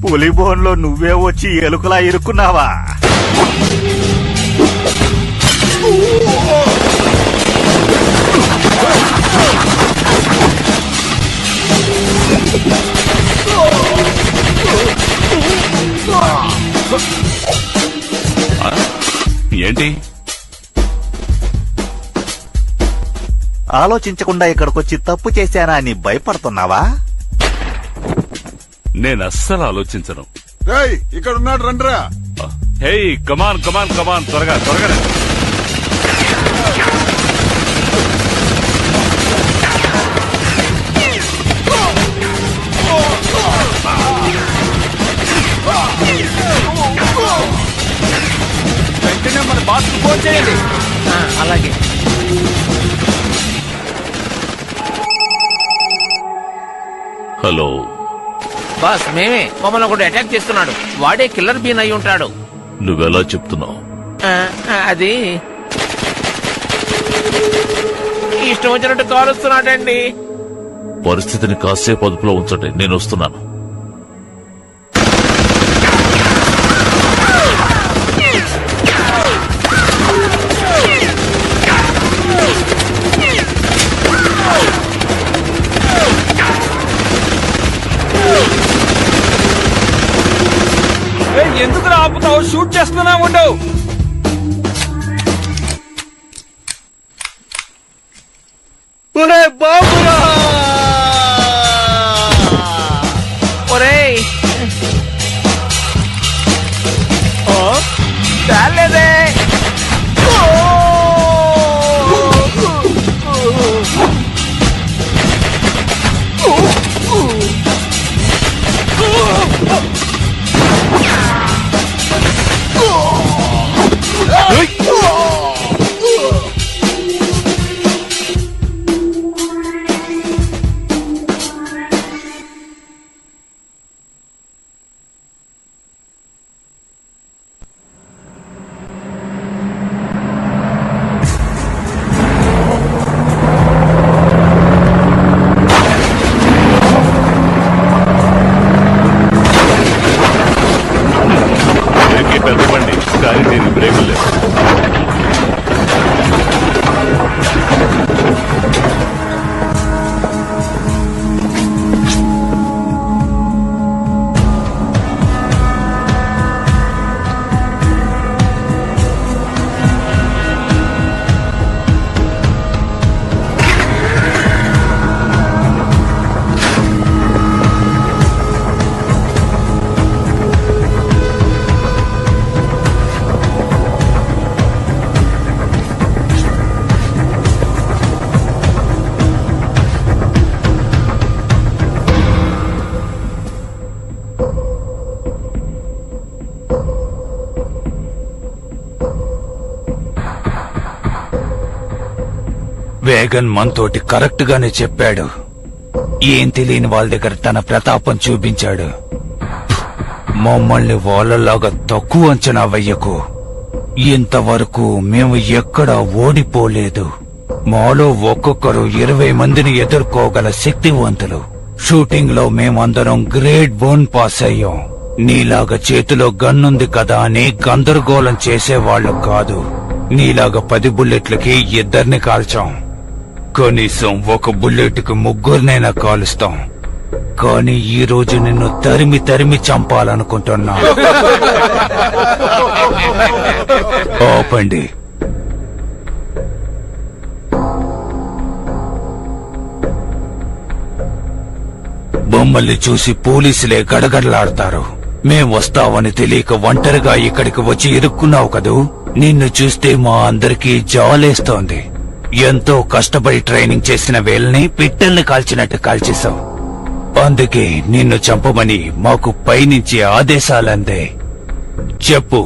పులిబోన్లో నువ్వే వచ్చి ఎలుకలా ఇరుక్కున్నావా? ఏంటి? ఆలోచించకుండా ఇక్కడికొచ్చి తప్పు చేశానా అని భయపడుతున్నావా? నేను అస్సలు ఆలోచించను. ఇక్కడ ఉన్నాడు రండ్రా. హే కమాన్ కమాన్ కమాన్, త్వరగా త్వరగా రండి. వెంటనే మన బాస్ ఫోన్ చేయండి. అలాగే. హలో బాస్, మేమే. మమ్మల్ని ఒకటి అటాక్ చేస్తున్నాడు. వాడే కిల్లర్ బీన్ అయి ఉంటాడు. నువ్వెలా చెప్తున్నావు? అది ఇష్టం వచ్చినట్టు కాలుస్తున్నాడండి. పరిస్థితిని కాసేపు అదుపులో ఉంచండి, నేను వస్తున్నాను. ఎందుకు ఆపుతావు? షూట్ చేస్తూనే ఉండవు. బాబురా! ఒరేయ్, చాలేదే. పెద్ద బండి కానీ దీనికి బ్రేకులు లేవు. వేగన్ మనతోటి కరెక్ట్ గానే చెప్పాడు. ఏం తెలియని వాళ్ళ దగ్గర తన ప్రతాపం చూపించాడు. మమ్మల్ని వాళ్ళలాగా తక్కువ అంచనా వెయ్యకు. ఇంతవరకు మేము ఎక్కడా ఓడిపోలేదు. మాలో ఒక్కొక్కరు 20 మందిని ఎదుర్కోగల శక్తివంతులు. షూటింగ్ లో మేమందరం గ్రేడ్ 1 పాస్ అయ్యాం. నీలాగా చేతిలో గన్నుంది కదా అని గందరగోళం చేసేవాళ్లు కాదు. నీలాగా 10 బుల్లెట్లకి 2 కాల్చాం. కనీసం ఒక బుల్లెట్ కి 3 కాలుస్తాం. కానీ ఈ రోజు నిన్ను తరిమి తరిమి చంపాలనుకుంటున్నా. ఆపండి. మమ్మల్ని చూసి పోలీసులే గడగడలాడతారు. మేం వస్తామని తెలియక ఒంటరిగా ఇక్కడికి వచ్చి ఇరుక్కున్నావు కదూ. నిన్ను చూస్తే మా అందరికీ జాలేస్తోంది. ఎంతో కష్టపడి ట్రైనింగ్ చేసిన వేళ్ళని పిట్టల్ని కాల్చినట్టు కాల్చేశావు. అందుకే నిన్ను చంపమని మాకు పైనుంచి ఆదేశాలందే. చెప్పు,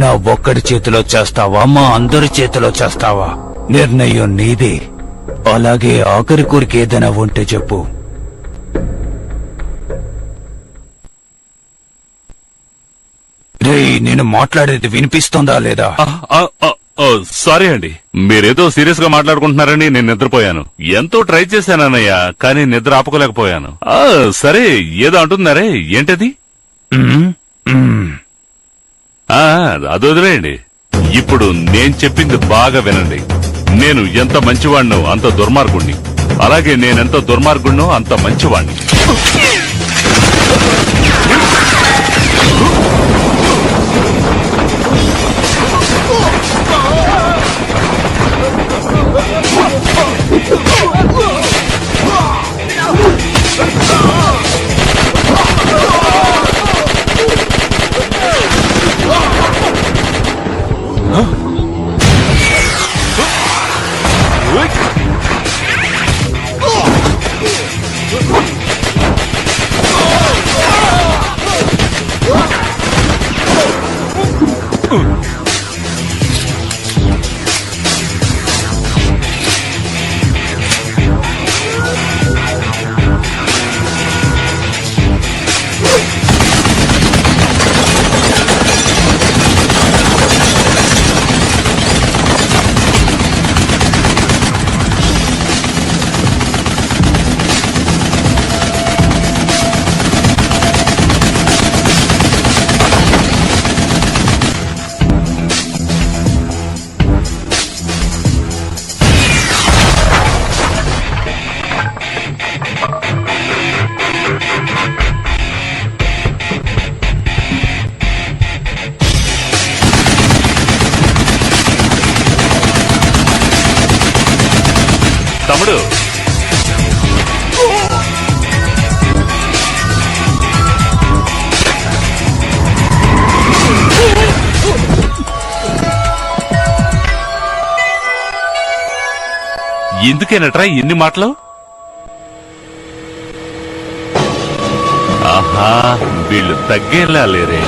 నా ఒక్కడి చేతిలో చేస్తావా, మా అందరి చేతిలో చేస్తావా? నిర్ణయం నీదే. అలాగే ఆఖరి కోరిక ఏదైనా ఉంటే చెప్పు. రేయ్, నేను మాట్లాడేది వినిపిస్తోందా లేదా? సారీ అండి, మీరేదో సీరియస్ గా మాట్లాడుకుంటున్నారని నేను నిద్రపోయాను. ఎంతో ట్రై చేశానన్నయ్య, కానీ నిద్ర ఆపుకోలేకపోయాను. సరే, ఏదో అంటున్నారే, ఏంటది? అది వదిలేయండి. ఇప్పుడు నేను చెప్పింది బాగా వినండి. నేను ఎంత మంచివాణ్ణో అంత దుర్మార్గుణ్ణి, అలాగే నేనెంత దుర్మార్గుణ్ణో అంత మంచివాణ్ణి. తమ్ముడు, ఎందుకేనట్రా ఎన్ని మాటలు? ఆహా, వీళ్ళు తగ్గేలా లేరే.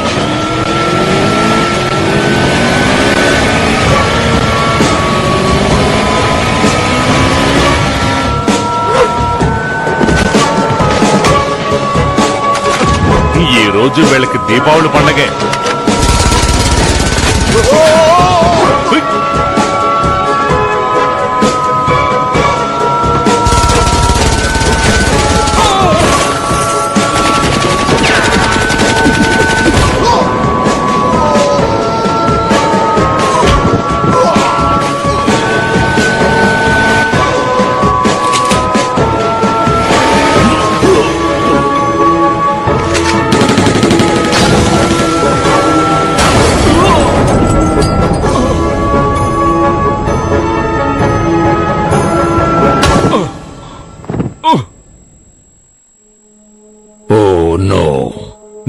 ఈ రోజు వీళ్ళకి దీపావళి పండగే.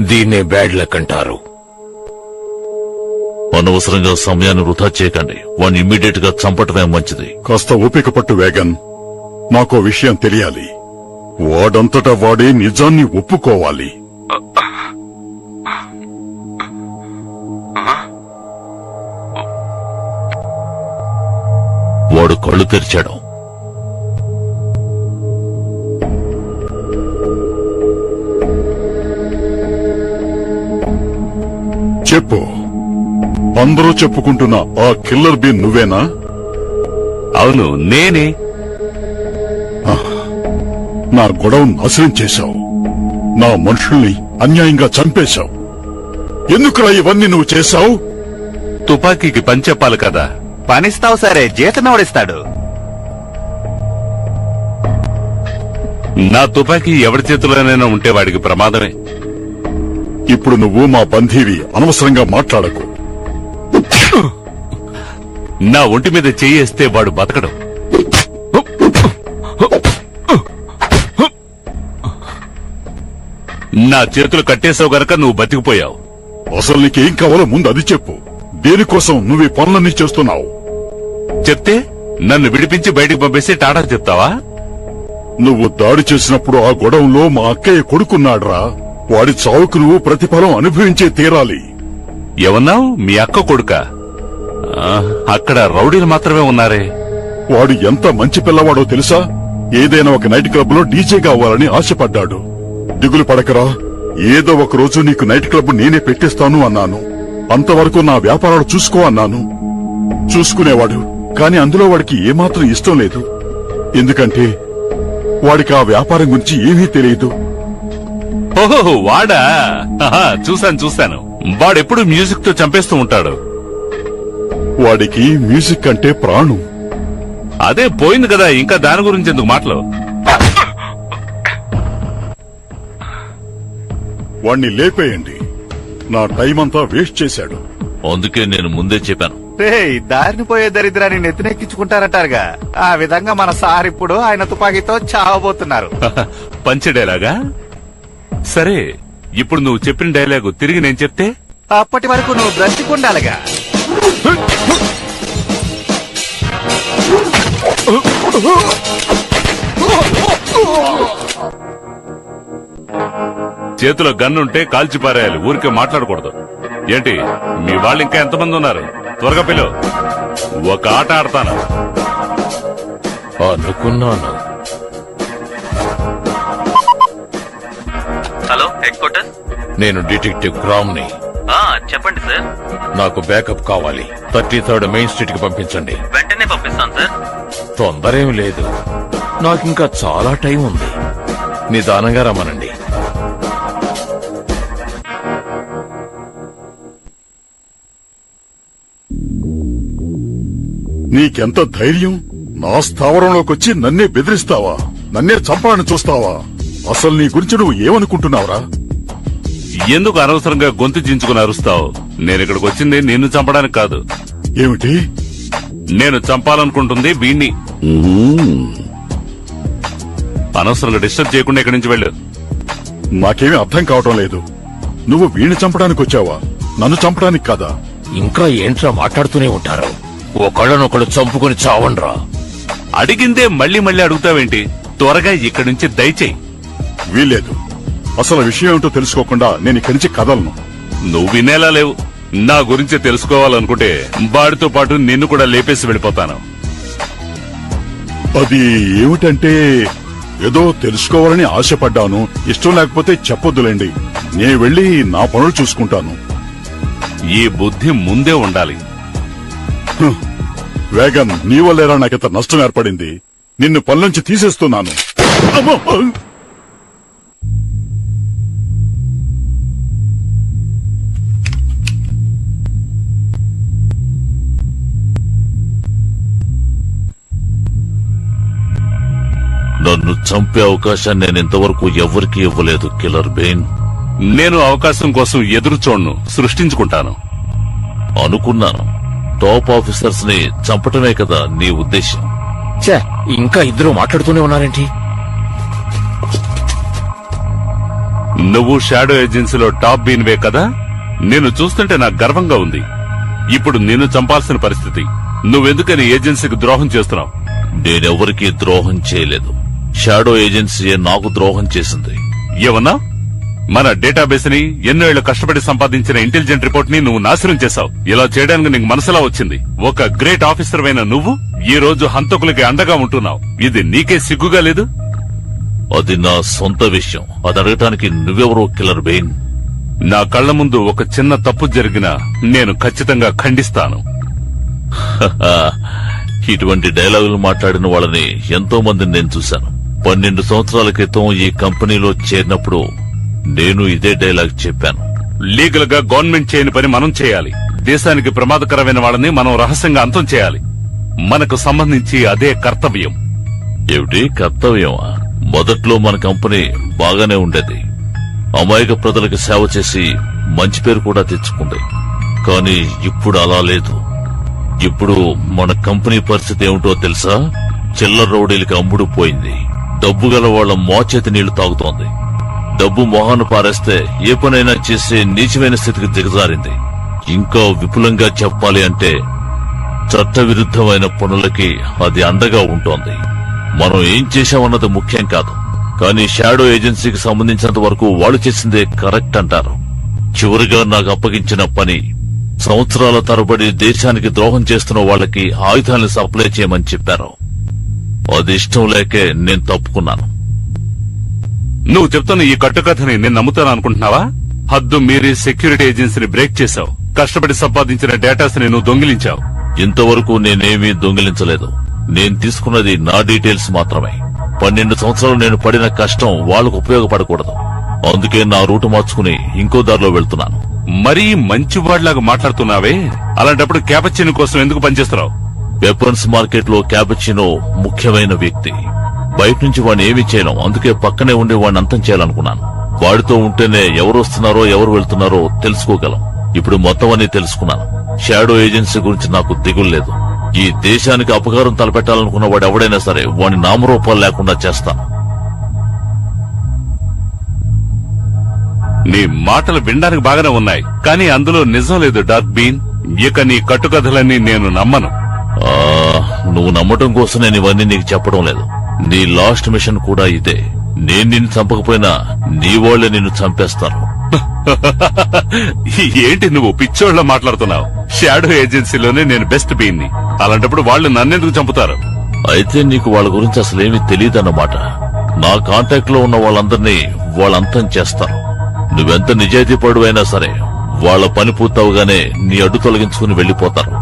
దీన్నే బ్యాడ్ లక్ అంటారు. అనవసరంగా సమయాన్ని వృధా చేయకండి. వాడిని ఇమ్మీడియట్ గా చంపటమే మంచిది. కాస్త ఓపిక పట్టు వేగన్. నాకో విషయం తెలియాలి. వాడంతటా వాడే నిజాన్ని ఒప్పుకోవాలి. వాడు కళ్ళు తెరిచాడు. చెప్పు, అందరూ చెప్పుకుంటున్న ఆ కిల్లర్ బీ నువ్వేనా? అవును, నేనే. నా గొడవ నాశనం చేశావు. నా మనుషుల్ని అన్యాయంగా చంపేశావు. ఎందుకురా ఇవన్నీ నువ్వు చేశావు? తుపాకీకి పని చెప్పాలి కదా. పనిస్తావు సరే, జీతం ఎవడిస్తాడు? నా తుపాకీ ఎవరి చేతిలోనైనా ఉంటే వాడికి ప్రమాదమే. ఇప్పుడు నువ్వు మా బంధీవి, అనవసరంగా మాట్లాడకు. నా ఒంటి మీద చేయేస్తే వాడు బతకడం. నా చేతులు కట్టేసావు గనక నువ్వు బతికిపోయావు. అసలు నీకేం కావాలో ముందు అది చెప్పు. దేనికోసం నువ్వు ఈ పనులన్నీ చేస్తున్నావు? చెప్తే నన్ను విడిపించి బయటికి పంపేసి టాటా చెప్తావా? నువ్వు దాడి చేసినప్పుడు ఆ గొడవలో మా అక్కయ్య కొడుకున్నాడ్రా. వాడి చావుకు నువ్వు ప్రతిఫలం అనుభవించే తీరాలి. ఏమన్నావు? మీ అక్క కొడుక? అక్కడ రౌడీలు మాత్రమే ఉన్నారే. వాడు ఎంత మంచి పిల్లవాడో తెలుసా? ఏదైనా ఒక నైట్ క్లబ్ లో డీజే కావాలని ఆశపడ్డాడు. దిగులు పడకరా, ఏదో ఒక రోజు నీకు నైట్ క్లబ్ నేనే పెట్టిస్తాను అన్నాను. అంతవరకు నా వ్యాపారాలు చూసుకో అన్నాను. చూసుకునేవాడు, కాని అందులో వాడికి ఏమాత్రం ఇష్టం లేదు. ఎందుకంటే వాడికి ఆ వ్యాపారం గురించి ఏమీ తెలియదు. ఓహో, వాడా? చూశాను. వాడెప్పుడు మ్యూజిక్ తో చంపేస్తూ ఉంటాడు. వాడికి మ్యూజిక్ అంటే ప్రాణం. అదే పోయింది కదా, ఇంకా దాని గురించి ఎందుకు మాటలు? వాణ్ణి లేపేయండి. నా టైం అంతా వేస్ట్ చేశాడు. అందుకే నేను ముందే చెప్పాను. దారిని పోయే దరిద్రాన్ని నెత్తినెక్కించుకుంటారంటారుగా, ఆ విధంగా మన సార్ ఇప్పుడు ఆయన తుపాకీతో చావబోతున్నారు. పంచడేలాగా? సరే, ఇప్పుడు నువ్వు చెప్పిన డైలాగు తిరిగి నేను చెప్తే? అప్పటి వరకు నువ్వు బ్రతికుండాలిగా. చేతిలో గన్నుంటే కాల్చి పారేయాలి, ఊరికే మాట్లాడకూడదు. ఏంటి మీ వాళ్ళు ఇంకా ఎంతమంది ఉన్నారు? త్వరగా పిలు, ఒక ఆట ఆడతాను. అనుకున్నాను. హలో హెడ్ క్వార్టర్, నేను డిటెక్టివ్ క్రామ్ని. చెప్పండి సార్. నాకు బ్యాకప్ కావాలి. 33rd మెయిన్ స్ట్రీట్ కి పంపించండి. వెంటనే పంపిస్తాను సార్. తొందరేం లేదు, నాకింకా చాలా టైం ఉంది. నిదానంగా రమ్మనండి. నీకెంత ధైర్యం? నా స్థావరంలోకొచ్చి నన్నే బెదిరిస్తావా? నన్నే చంపాలని చూస్తావా? అసలు నీ గురించి నువ్వు ఏమనుకుంటున్నావురా? ఎందుకు అనవసరంగా గొంతు చించుకుని అరుస్తావు? నేను ఇక్కడికి వచ్చింది నిన్ను చంపడానికి కాదు. ఏమిటి? నేను చంపాలనుకుంటుంది వీణ్ణి. అనవసరంగా డిస్టర్బ్ చేయకుండా ఇక్కడి నుంచి వెళ్ళు. నాకేమీ అర్థం కావటం లేదు. నువ్వు వీణ్ణి చంపడానికి వచ్చావా, నన్ను చంపడానికి కాదా? ఇంకా ఏంట్రా మాట్లాడుతూనే ఉంటారు? ఒకళ్ళనొకళ్ళు చంపుకుని చావండ్రా. అడిగిందే మళ్ళీ మళ్ళీ అడుగుతావేంటి? త్వరగా ఇక్కడి నుంచి దయచేయి. వీల్లేదు. అసలు విషయం ఏమిటో తెలుసుకోకుండా నేను ఇక్కడి నుంచి కదలను. నువ్వు వినేలా లేవు. నా గురించి తెలుసుకోవాలనుకుంటే వాడితో పాటు నిన్ను కూడా లేపేసి వెళ్ళిపోతాను. అది ఏమిటంటే, ఏదో తెలుసుకోవాలని ఆశపడ్డాను. ఇష్టం లేకపోతే చెప్పొద్దులేండి. నేను వెళ్లి నా పనులు చూసుకుంటాను. ఈ బుద్ధి ముందే ఉండాలి. వేగన్, నీ వల్లేరా నాకింత నష్టం ఏర్పడింది. నిన్ను పనుల తీసేస్తున్నాను. అమ్మో! నన్ను చంపే అవకాశాన్ని నేను ఇంతవరకు ఎవరికి ఇవ్వలేదు కిల్లర్ బెయిన్. నేను అవకాశం కోసం ఎదురు చూడను, సృష్టించుకుంటాను. అనుకున్నాను. టాప్ ఆఫీసర్స్ ని చంపటమే కదా నీ ఉద్దేశం? ఇంకా ఇద్దరు మాట్లాడుతూనే ఉన్నారేంటి? నువ్వు షాడో ఏజెన్సీలో టాప్ బీన్వే కదా? నిన్ను చూస్తుంటే నాకు గర్వంగా ఉంది. ఇప్పుడు నిన్ను చంపాల్సిన పరిస్థితి. నువ్వెందుకని ఏజెన్సీకి ద్రోహం చేస్తున్నావు? నేనెవరికీ ద్రోహం చేయలేదు. షాడో ఏజెన్సీయే నాకు ద్రోహం చేసింది. ఏమన్నా? మన డేటాబేస్ ని ఎన్నో ఏళ్లు కష్టపడి సంపాదించిన ఇంటెలిజెంట్ రిపోర్ట్ ని నువ్వు నాశనం చేశావు. ఇలా చేయడానికి నీకు మనసులా వచ్చింది. ఒక గ్రేట్ ఆఫీసర్ అయిన నువ్వు ఈ రోజు హంతకులకి అండగా ఉంటున్నావు. ఇది నీకే సిగ్గుగా లేదు? అది నా సొంత విషయం. అది అడగటానికి నువ్వెవరో కిల్లర్ బెయిన్? నా కళ్ల ముందు ఒక చిన్న తప్పు జరిగినా నేను ఖచ్చితంగా ఖండిస్తాను. ఇటువంటి డైలాగులు మాట్లాడిన వాళ్ళని ఎంతో మందిని నేను చూశాను. 12 సంవత్సరాల క్రితం ఈ కంపెనీలో చేరినప్పుడు నేను ఇదే డైలాగ్ చెప్పాను. లీగల్ గా గవర్నమెంట్ చేయని పని మనం చేయాలి. దేశానికి ప్రమాదకరమైన వాళ్ళని మనం రహస్యంగా అంతం చేయాలి. మనకు సంబంధించి అదే కర్తవ్యం. ఏమిటి కర్తవ్యమా? మొదట్లో మన కంపెనీ బాగానే ఉండేది. అమాయక ప్రజలకు సేవ చేసి మంచి పేరు కూడా తెచ్చుకుంది. కానీ ఇప్పుడు అలా లేదు. ఇప్పుడు మన కంపెనీ పరిస్థితి ఏమిటో తెలుసా? చిల్లర రౌడీలకి అమ్ముడు పోయింది. డబ్బు గల వాళ్ల మోచేతి నీళ్లు తాగుతోంది. డబ్బు మొహాన పారేస్తే ఏ పనైనా చేసే నీచమైన స్థితికి దిగజారింది. ఇంకా విపులంగా చెప్పాలి అంటే చట్టవిరుద్ధమైన పనులకి అది అండగా ఉంటోంది. మనం ఏం చేశామన్నది ముఖ్యం కాదు. కానీ షాడో ఏజెన్సీకి సంబంధించినంత వరకు వాళ్ళు చేసిందే కరెక్ట్ అంటారు. చివరిగా నాకు అప్పగించిన పని సంవత్సరాల తరబడి దేశానికి ద్రోహం చేస్తున్న వాళ్ళకి ఆయుధాలను సప్లై చేయమని చెప్పారు. అది ఇష్టం లేకే నేను తప్పుకున్నాను. నువ్వు చెప్తున్న ఈ కట్టుకథని నేను నమ్ముతాను అనుకుంటున్నావా? హద్దు మీరి సెక్యూరిటీ ఏజెన్సీని బ్రేక్ చేశావు. కష్టపడి సంపాదించిన డేటాస్ ని నువ్వు దొంగిలించావు. ఇంతవరకు నేనేమీ దొంగిలించలేదు. నేను తీసుకున్నది నా డీటెయిల్స్ మాత్రమే. 12 సంవత్సరాలు నేను పడిన కష్టం వాళ్లకు ఉపయోగపడకూడదు. అందుకే నా రూటు మార్చుకుని ఇంకో దారిలో వెళ్తున్నాను. మరీ మంచివాళ్లాగా మాట్లాడుతున్నావే, అలాంటప్పుడు క్యాపచినో కోసం ఎందుకు పనిచేస్తున్నావు? వెపన్స్ మార్కెట్ లో క్యాపచినో ముఖ్యమైన వ్యక్తి. బయట నుంచి వాడిని ఏమీ చేయలేం. అందుకే పక్కనే ఉండి వాడిని అంతం చేయాలనుకున్నాను. వాడితో ఉంటేనే ఎవరు వస్తున్నారో ఎవరు వెళ్తున్నారో తెలుసుకోగలం. ఇప్పుడు మొత్తం అన్ని తెలుసుకున్నాను. షాడో ఏజెన్సీ గురించి నాకు దిగుల్లేదు. ఈ దేశానికి అపకారం తలపెట్టాలనుకున్న వాడు ఎవడైనా సరే వాడి నామరూపాలు లేకుండా చేస్తాను. నీ మాటలు వినడానికి బాగానే ఉన్నాయి, కానీ అందులో నిజం లేదు డార్క్ బీన్. ఇక నీ కట్టుకథలన్నీ నేను నమ్మను. నువ్వు నమ్మటం కోసం నేను ఇవన్నీ నీకు చెప్పడం లేదు. నీ లాస్ట్ మిషన్ కూడా ఇదే. నేను నిన్ను చంపకపోయినా నీ వాళ్ళే నిన్ను చంపేస్తారు. ఏంటి నువ్వు పిచ్చోళ్ళ మాట్లాడుతున్నావు? షాడో ఏజెన్సీలోనే నేను బెస్ట్ బీన్ని. అలాంటప్పుడు వాళ్ళు నన్నెందుకు చంపుతారు? అయితే నీకు వాళ్ళ గురించి అసలేమీ తెలియదన్నమాట. నా కాంటాక్ట్ లో ఉన్న వాళ్ళందరినీ వాళ్ళంతం చేస్తారు. నువ్వెంత నిజాయితీపడు అయినా సరే వాళ్ళ పని పూర్తవగానే నీ అడ్డు తొలగించుకుని వెళ్లిపోతారు.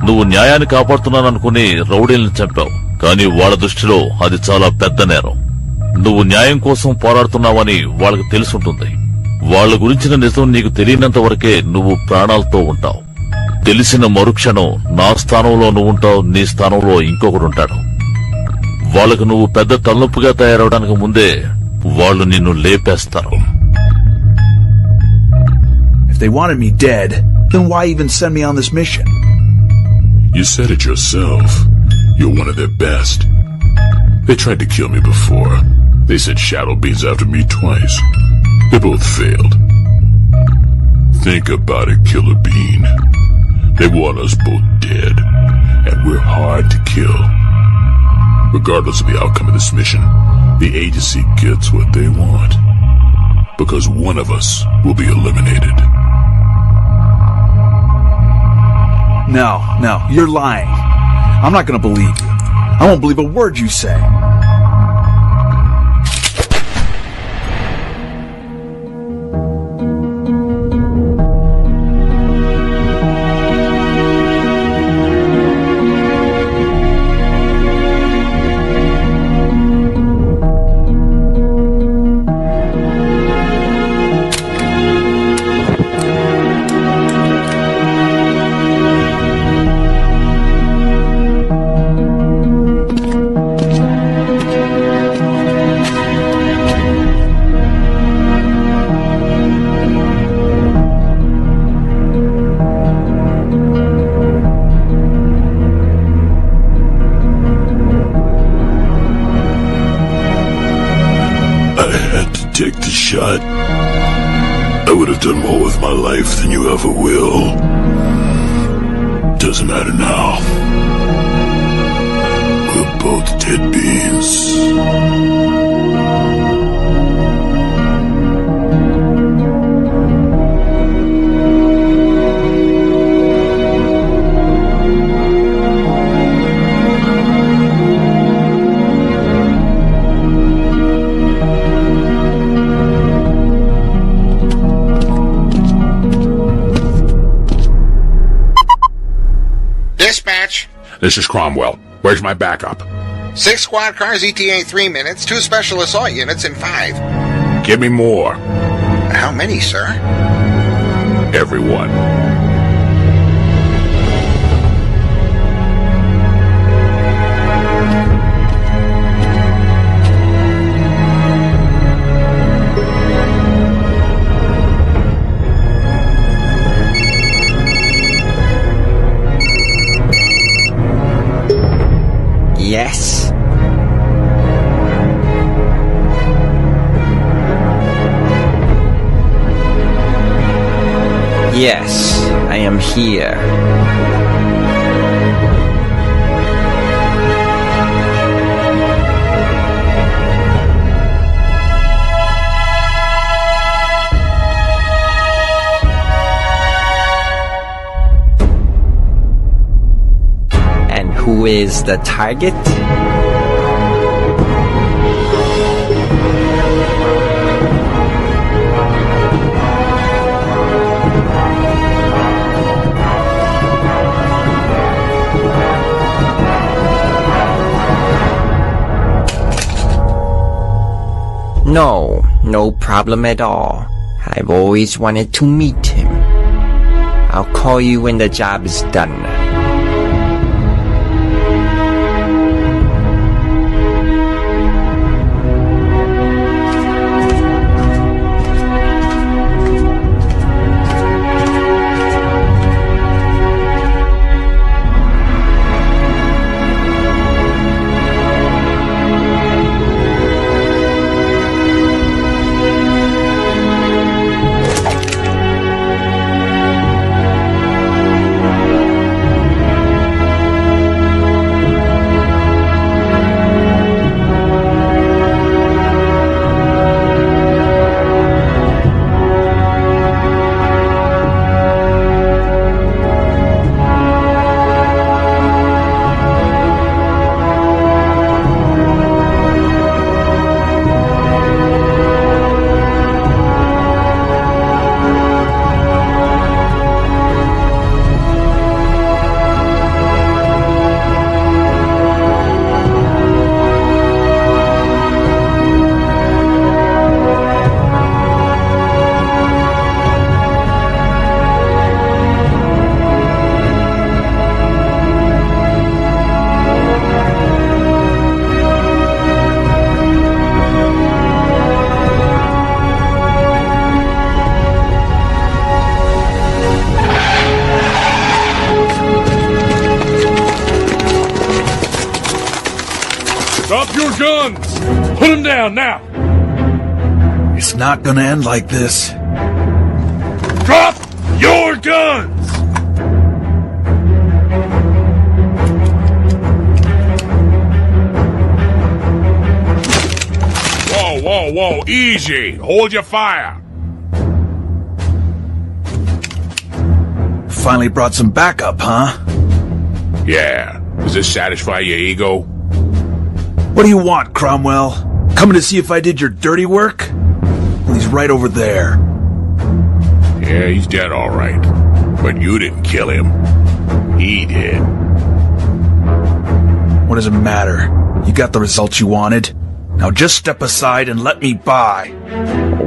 నువ్వు న్యాయాన్ని కాపాడుతున్నాననుకుని రౌడీలను చంపావు, కానీ వాళ్ళ దృష్టిలో అది చాలా పెద్ద నేరం. నువ్వు న్యాయం కోసం పోరాడుతున్నావని వాళ్ళకి తెలుసుంటుంది. వాళ్ళ గురించిన నిజం నీకు తెలియనంత వరకే నువ్వు ప్రాణాలతో ఉంటావు. తెలిసిన మరుక్షణం నా స్థానంలో నువ్వుంటావు, నీ స్థానంలో ఇంకొకడుంటాడు. వాళ్ళకు నువ్వు పెద్ద తలనొప్పిగా తయారవడానికి ముందే వాళ్ళు నిన్ను లేపేస్తారు. If they wanted me dead, then why even send me on this mission? You said it yourself. You're one of their best. They tried to kill me before. They sent shadow beings after me twice. They both failed. Think about it, Killer Bean. They want us both dead, and we're hard to kill. Regardless of the outcome of this mission, the agency gets what they want. Because one of us will be eliminated. No, you're lying. I'm not gonna believe you. I won't believe a word you say. Take the shot. I would have done more with my life than you ever will. Doesn't matter now. We're both dead beings. Dispatch. This is Cromwell. Where's my backup? 6 squad cars, ETA 3 minutes, 2 special assault units in 5. Give me more. How many, sir? Everyone. Yes. Yes, I am here. And who is the target? No problem at all. I've always wanted to meet him. I'll call you when the job is done. Drop your guns! Put them down now! It's not gonna end like this. Drop your guns! Whoa, easy. Hold your fire. Finally brought some backup, huh? Yeah. Does this satisfy your ego? What do you want, Cromwell? Coming to see if I did your dirty work? Well, he's right over there. Yeah, he's dead all right. But you didn't kill him. He did. What does it matter? You got the results you wanted. Now just step aside and let me by.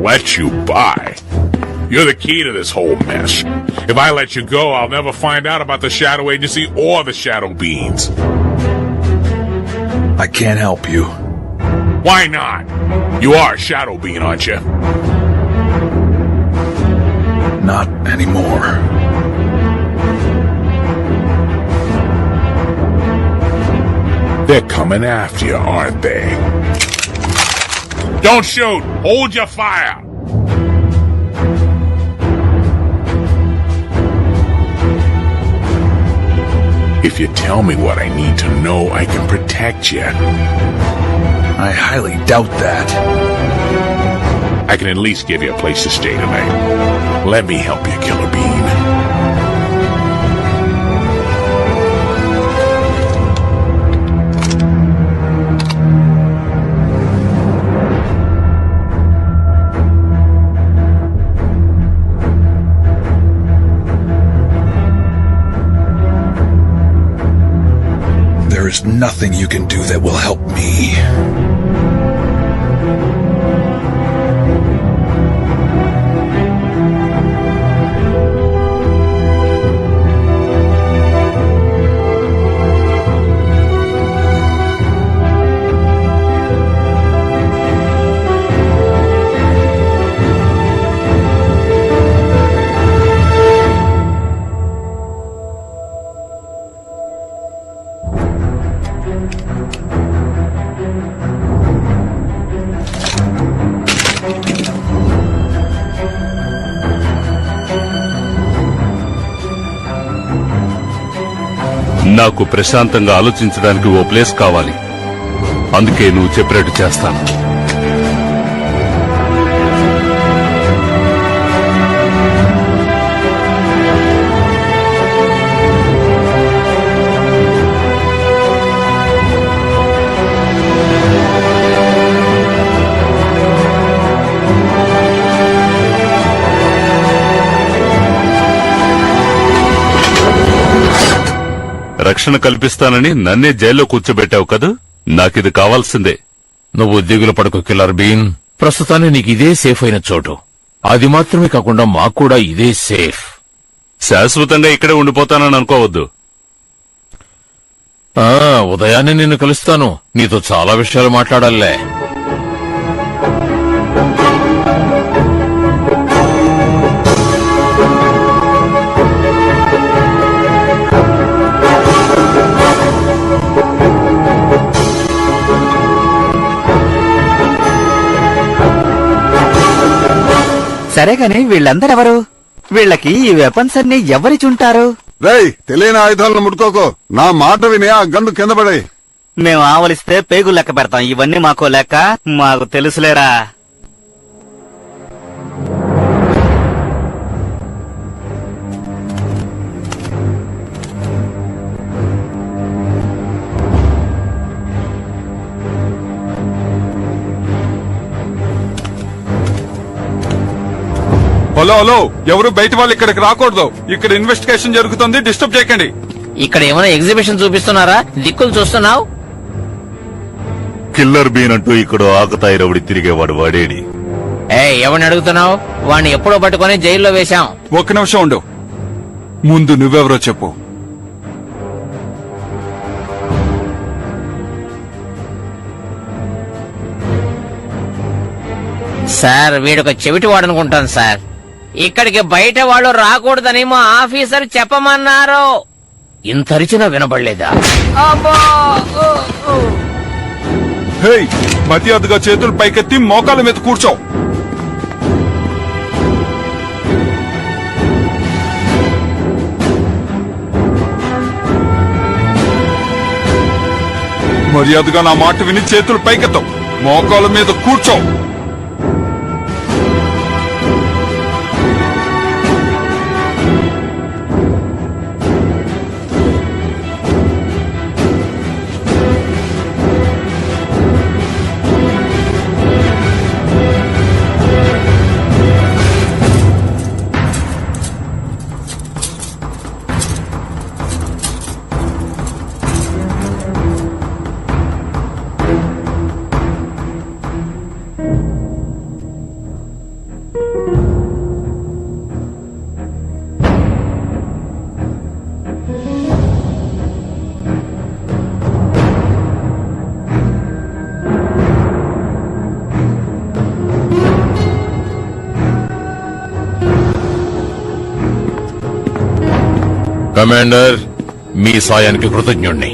Let you by? You're the key to this whole mess. If I let you go, I'll never find out about the Shadow Agency or the Shadow Beans. I can't help you. Why not? You are a Shadow Bean, aren't you? Not anymore. They're coming after you, aren't they? Don't shoot! Hold your fire! If you tell me what I need to know, I can protect you. I highly doubt that. I can at least give you a place to stay tonight. Let me help you, Killer Bean. There is nothing you can do that will help me. నాకు ప్రశాంతంగా ఆలోచించడానికి ఓ place కావాలి. అందుకే నువ్వు చెప్పినట్టు చేస్తాను. రక్షణ కల్పిస్తానని నన్నే జైల్లో కూర్చోబెట్టావు కదా, నాకిది కావాల్సిందే. నువ్వు దిగులు పడకు కిల్లర్ బీన్. ప్రస్తుతాన్ని నీకు ఇదే సేఫ్ అయిన చోటు. అది మాత్రమే కాకుండా మాకు కూడా ఇదే సేఫ్. శాశ్వతంగా ఇక్కడే ఉండిపోతానని అనుకోవద్దు. ఉదయాన్నే నిన్ను కలుస్తాను. నీతో చాలా విషయాలు మాట్లాడాలే. సరే గాని వీళ్ళందరెవరు? వీళ్ళకి ఈ వెపన్స్ అన్ని ఎవరిచుంటారు? రేయ్, తెలియని ఆయుధాలను ముట్టుకోకో. నా మాట విని ఆ గన్ను కింద పడే. మేము ఆవలిస్తే పేగులు లెక్క పెడతాం. ఇవన్నీ మాకో లెక్క? మాకు తెలుసులేరా. హలో హలో, ఎవరు బయట వాళ్ళు ఇక్కడికి రాకూడదు. ఇక్కడ ఇన్వెస్టిగేషన్ జరుగుతుంది, డిస్టర్బ్ చేయకండి. ఇక్కడ ఏమైనా ఎగ్జిబిషన్ చూపిస్తున్నారా? దిక్కులు చూస్తున్నావు? కిల్లర్ బీన్ అంటూ ఇక్కడ ఆకతాయి రౌడి తిరిగేవాడు వాడేడి? ఎవరిని అడుగుతున్నావు? వాడిని ఎప్పుడో పట్టుకొని జైల్లో వేశాం. ఒక్క నిమిషం ఉండు. ముందు నువ్వెవరో చెప్పు. సార్, వీడొక చెవిటి వాడనుకుంటాను సార్. ఇక్కడికి బయట వాళ్ళు రాకూడదని మా ఆఫీసర్ చెప్పమన్నారు. ఇంతరిచినా వినబడలేదా? అబ్బా! హేయ్, మర్యాదగా చేతులు పైకెత్తి మోకాల మీద కూర్చో. మర్యాదగా నా మాట విని చేతులు పైకెత్తావు, మోకాల మీద కూర్చో. కమాండర్, మీ సాయానికి కృతజ్ఞుణ్ణి.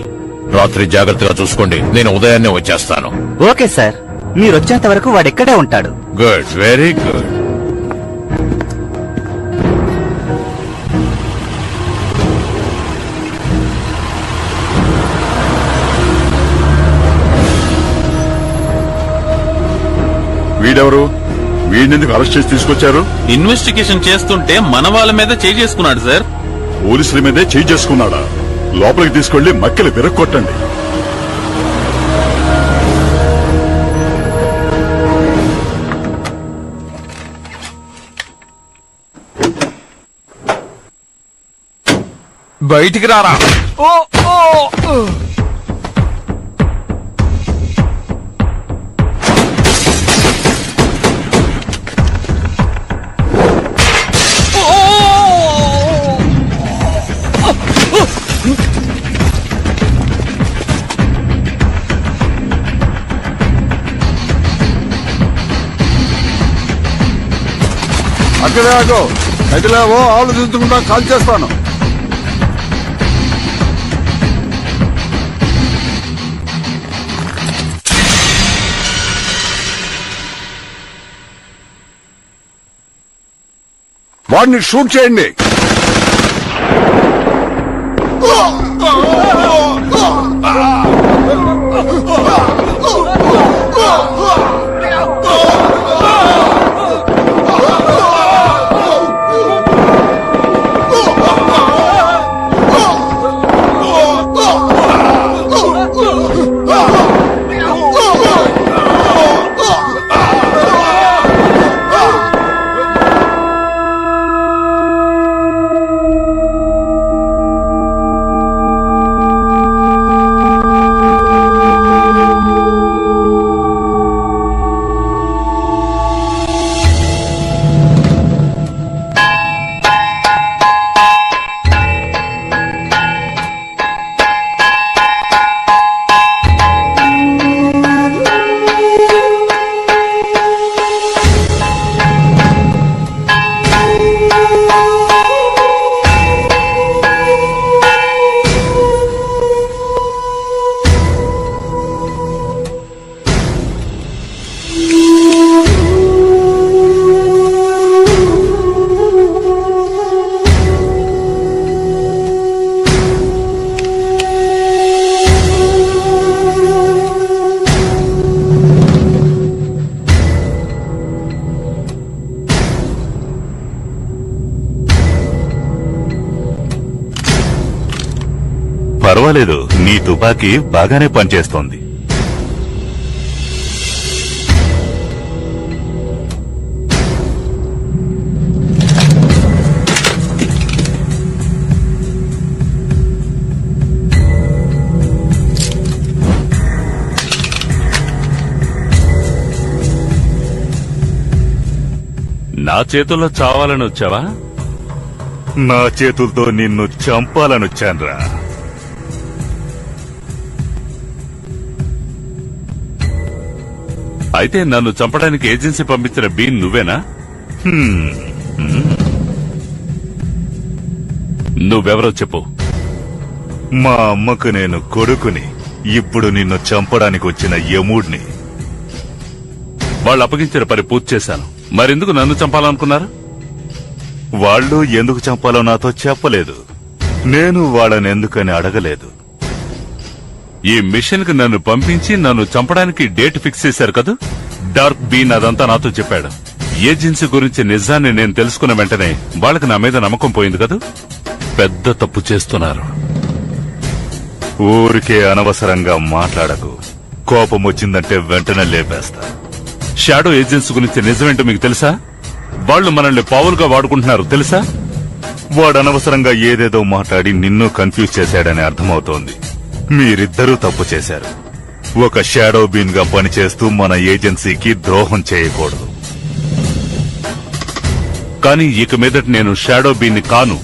రాత్రి జాగ్రత్తగా చూసుకోండి, నేను ఉదయాన్నే వచ్చేస్తాను. ఓకే సార్, మీరొచ్చేంత వరకు వాడిక్కడే ఉంటాడు. Good, very good. వీడెవరు? వీడినెందుకు అరెస్ట్ చేసి తీసుకొచ్చారు? ఇన్వెస్టిగేషన్ చేస్తుంటే మన వాళ్ళ మీద చేసుకున్నాడు సార్. పోలీసుల మీదే చేసుకున్నాడా? లోపలికి తీసుకెళ్లి మక్కెలు విరక్కొట్టండి. బయటికి రారా. ఓ ఓ అక్కడే ఆగో, కదిలేవో ఆలోచించకుండా కాల్ చేస్తాను. వాడిని షూట్ చేయండి. పర్వాలేదు, నీ తుపాకీ బాగానే పనిచేస్తోంది. నా చేతుల్లో చావాలని వచ్చావా? నా చేతులతో నిన్ను చంపాలనొచ్చాన్రా. అయితే నన్ను చంపడానికి ఏజెన్సీ పంపించిన బీన్ నువ్వేనా? నువ్వెవరో చెప్పు. మా అమ్మకు నేను కొడుకుని. ఇప్పుడు నిన్ను చంపడానికి వచ్చిన యముడిని. వాళ్ళు అప్పగించిన పని పూర్తి చేశాను. మరెందుకు నన్ను చంపాలనుకున్నారు? వాళ్ళు ఎందుకు చంపాలో నాతో చెప్పలేదు. నేను వాళ్ళని ఎందుకని అడగలేదు. ఈ మిషన్ కి నన్ను పంపించి నన్ను చంపడానికి డేట్ ఫిక్స్ చేశారు కదా. డార్క్ బీన్ అదంతా నాతో చెప్పాడు. ఏజెన్సీ గురించి నిజాన్ని నేను తెలుసుకున్న వెంటనే వాళ్ళకి నా మీద నమ్మకం పోయింది కదా. పెద్ద తప్పు చేస్తున్నారు. ఊరికే అనవసరంగా మాట్లాడకు. కోపం వచ్చిందంటే వెంటనే లేపేస్తా. షాడో ఏజెన్సీ గురించి నిజమేంటో మీకు తెలుసా? వాళ్ళు మనల్ని పావులుగా వాడుకుంటున్నారు తెలుసా? వాడు అనవసరంగా ఏదేదో మాట్లాడి నిన్ను కన్ఫ్యూజ్ చేశాడని అర్థమవుతోంది. మీరిద్దరూ తప్పు చేశారు. ఒక షాడో బీన్ గా పనిచేస్తూ మన ఏజెన్సీకి ద్రోహం చేయకూడదు. కానీ ఇక మీదట నేను షాడో బీన్ ని కాను.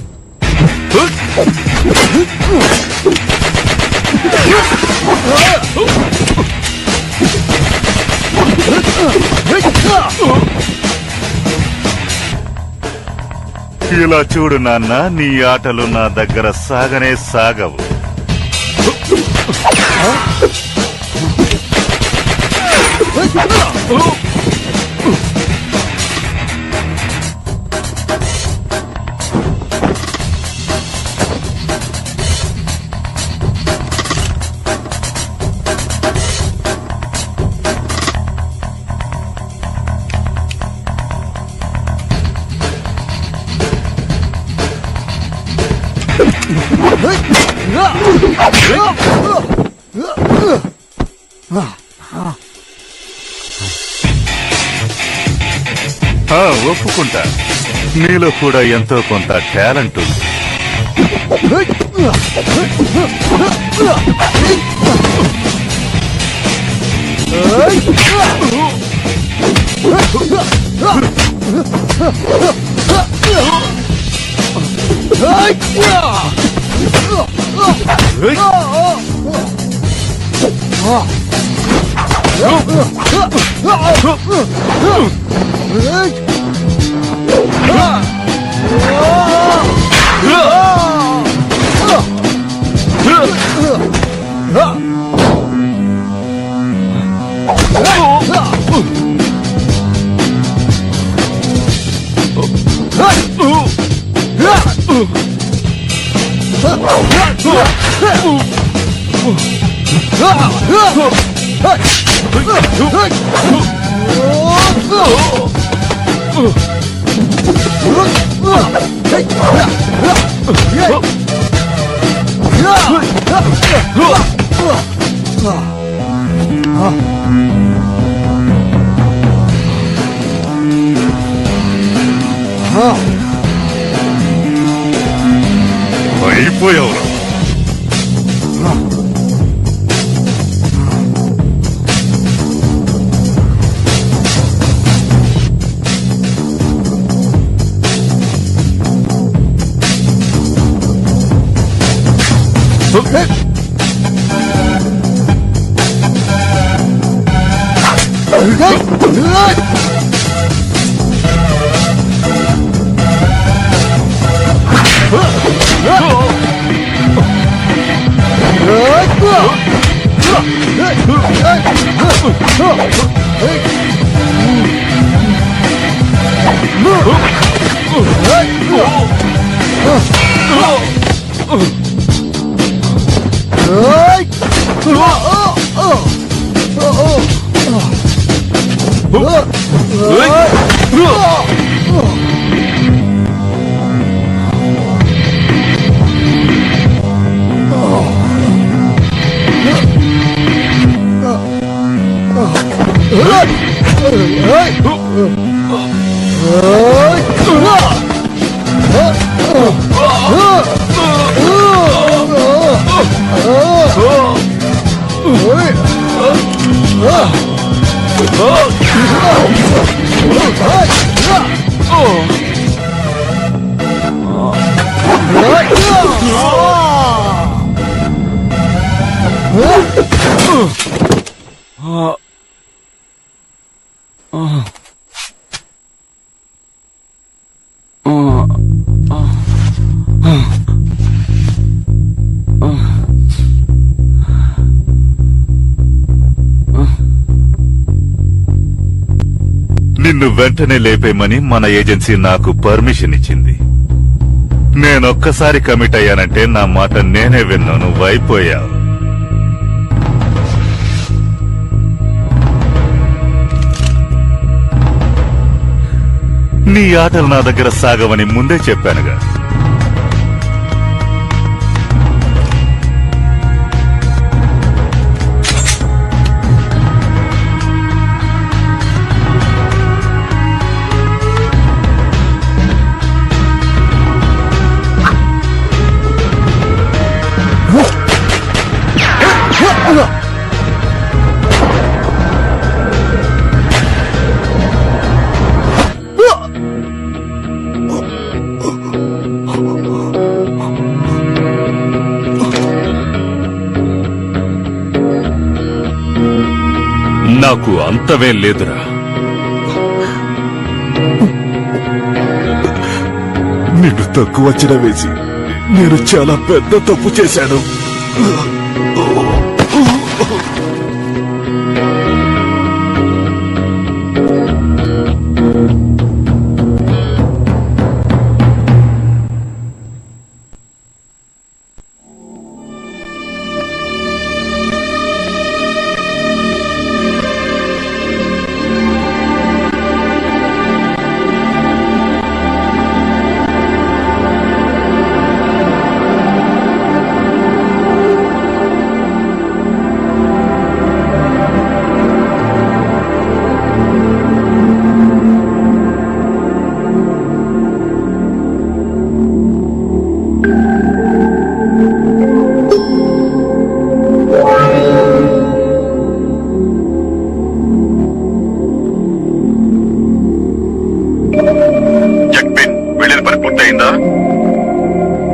ఇలా చూడు నాన్న, నీ ఆటలు నా దగ్గర సాగనే సాగవు. ఒప్పుకుంటా, నీలో కూడా ఎంతో కొంత టాలెంట్ ఉంది. అయిపోయావు. నిన్ను వెంటనే లేపేయమని మన ఏజెన్సీ నాకు పర్మిషన్ ఇచ్చింది. నేనొక్కసారి కమిట్ అయ్యానంటే నా మాట నేనే విన్నాను. నువ్వు అయిపోయావు. నీ ఆటలు నా దగ్గర సాగవని ముందే చెప్పానుగా. నాకు అంతవేం లేదురా. నిన్ను తక్కువ అంచనా వేసి నేను చాలా పెద్ద తప్పు చేశాను.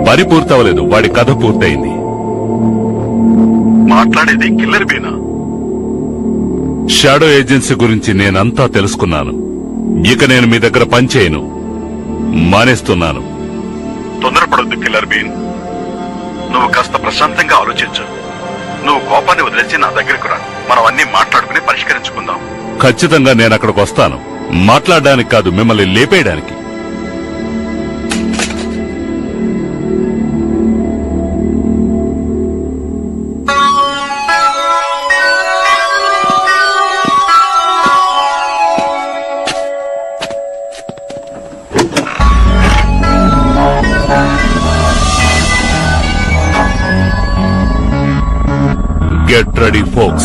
పని పూర్తవలేదు. వాడి కథ పూర్తయింది. మాట్లాడేది కిల్లర్ బీనా. షాడో ఏజెన్సీ గురించి నేనంతా తెలుసుకున్నాను. ఇక నేను మీ దగ్గర పనిచేయను, మానేస్తున్నాను. తొందరపడొద్దు కిల్లర్ బీన్. నువ్వు కాస్త ప్రశాంతంగా ఆలోచించు. నువ్వు కోపాన్ని వదిలేసి నా దగ్గరకు రా. మనం అన్ని మాట్లాడుకుని పరిష్కరించుకుందాం. ఖచ్చితంగా నేను అక్కడికి వస్తాను. మాట్లాడడానికి కాదు, మిమ్మల్ని లేపేయడానికి. Get ready, folks.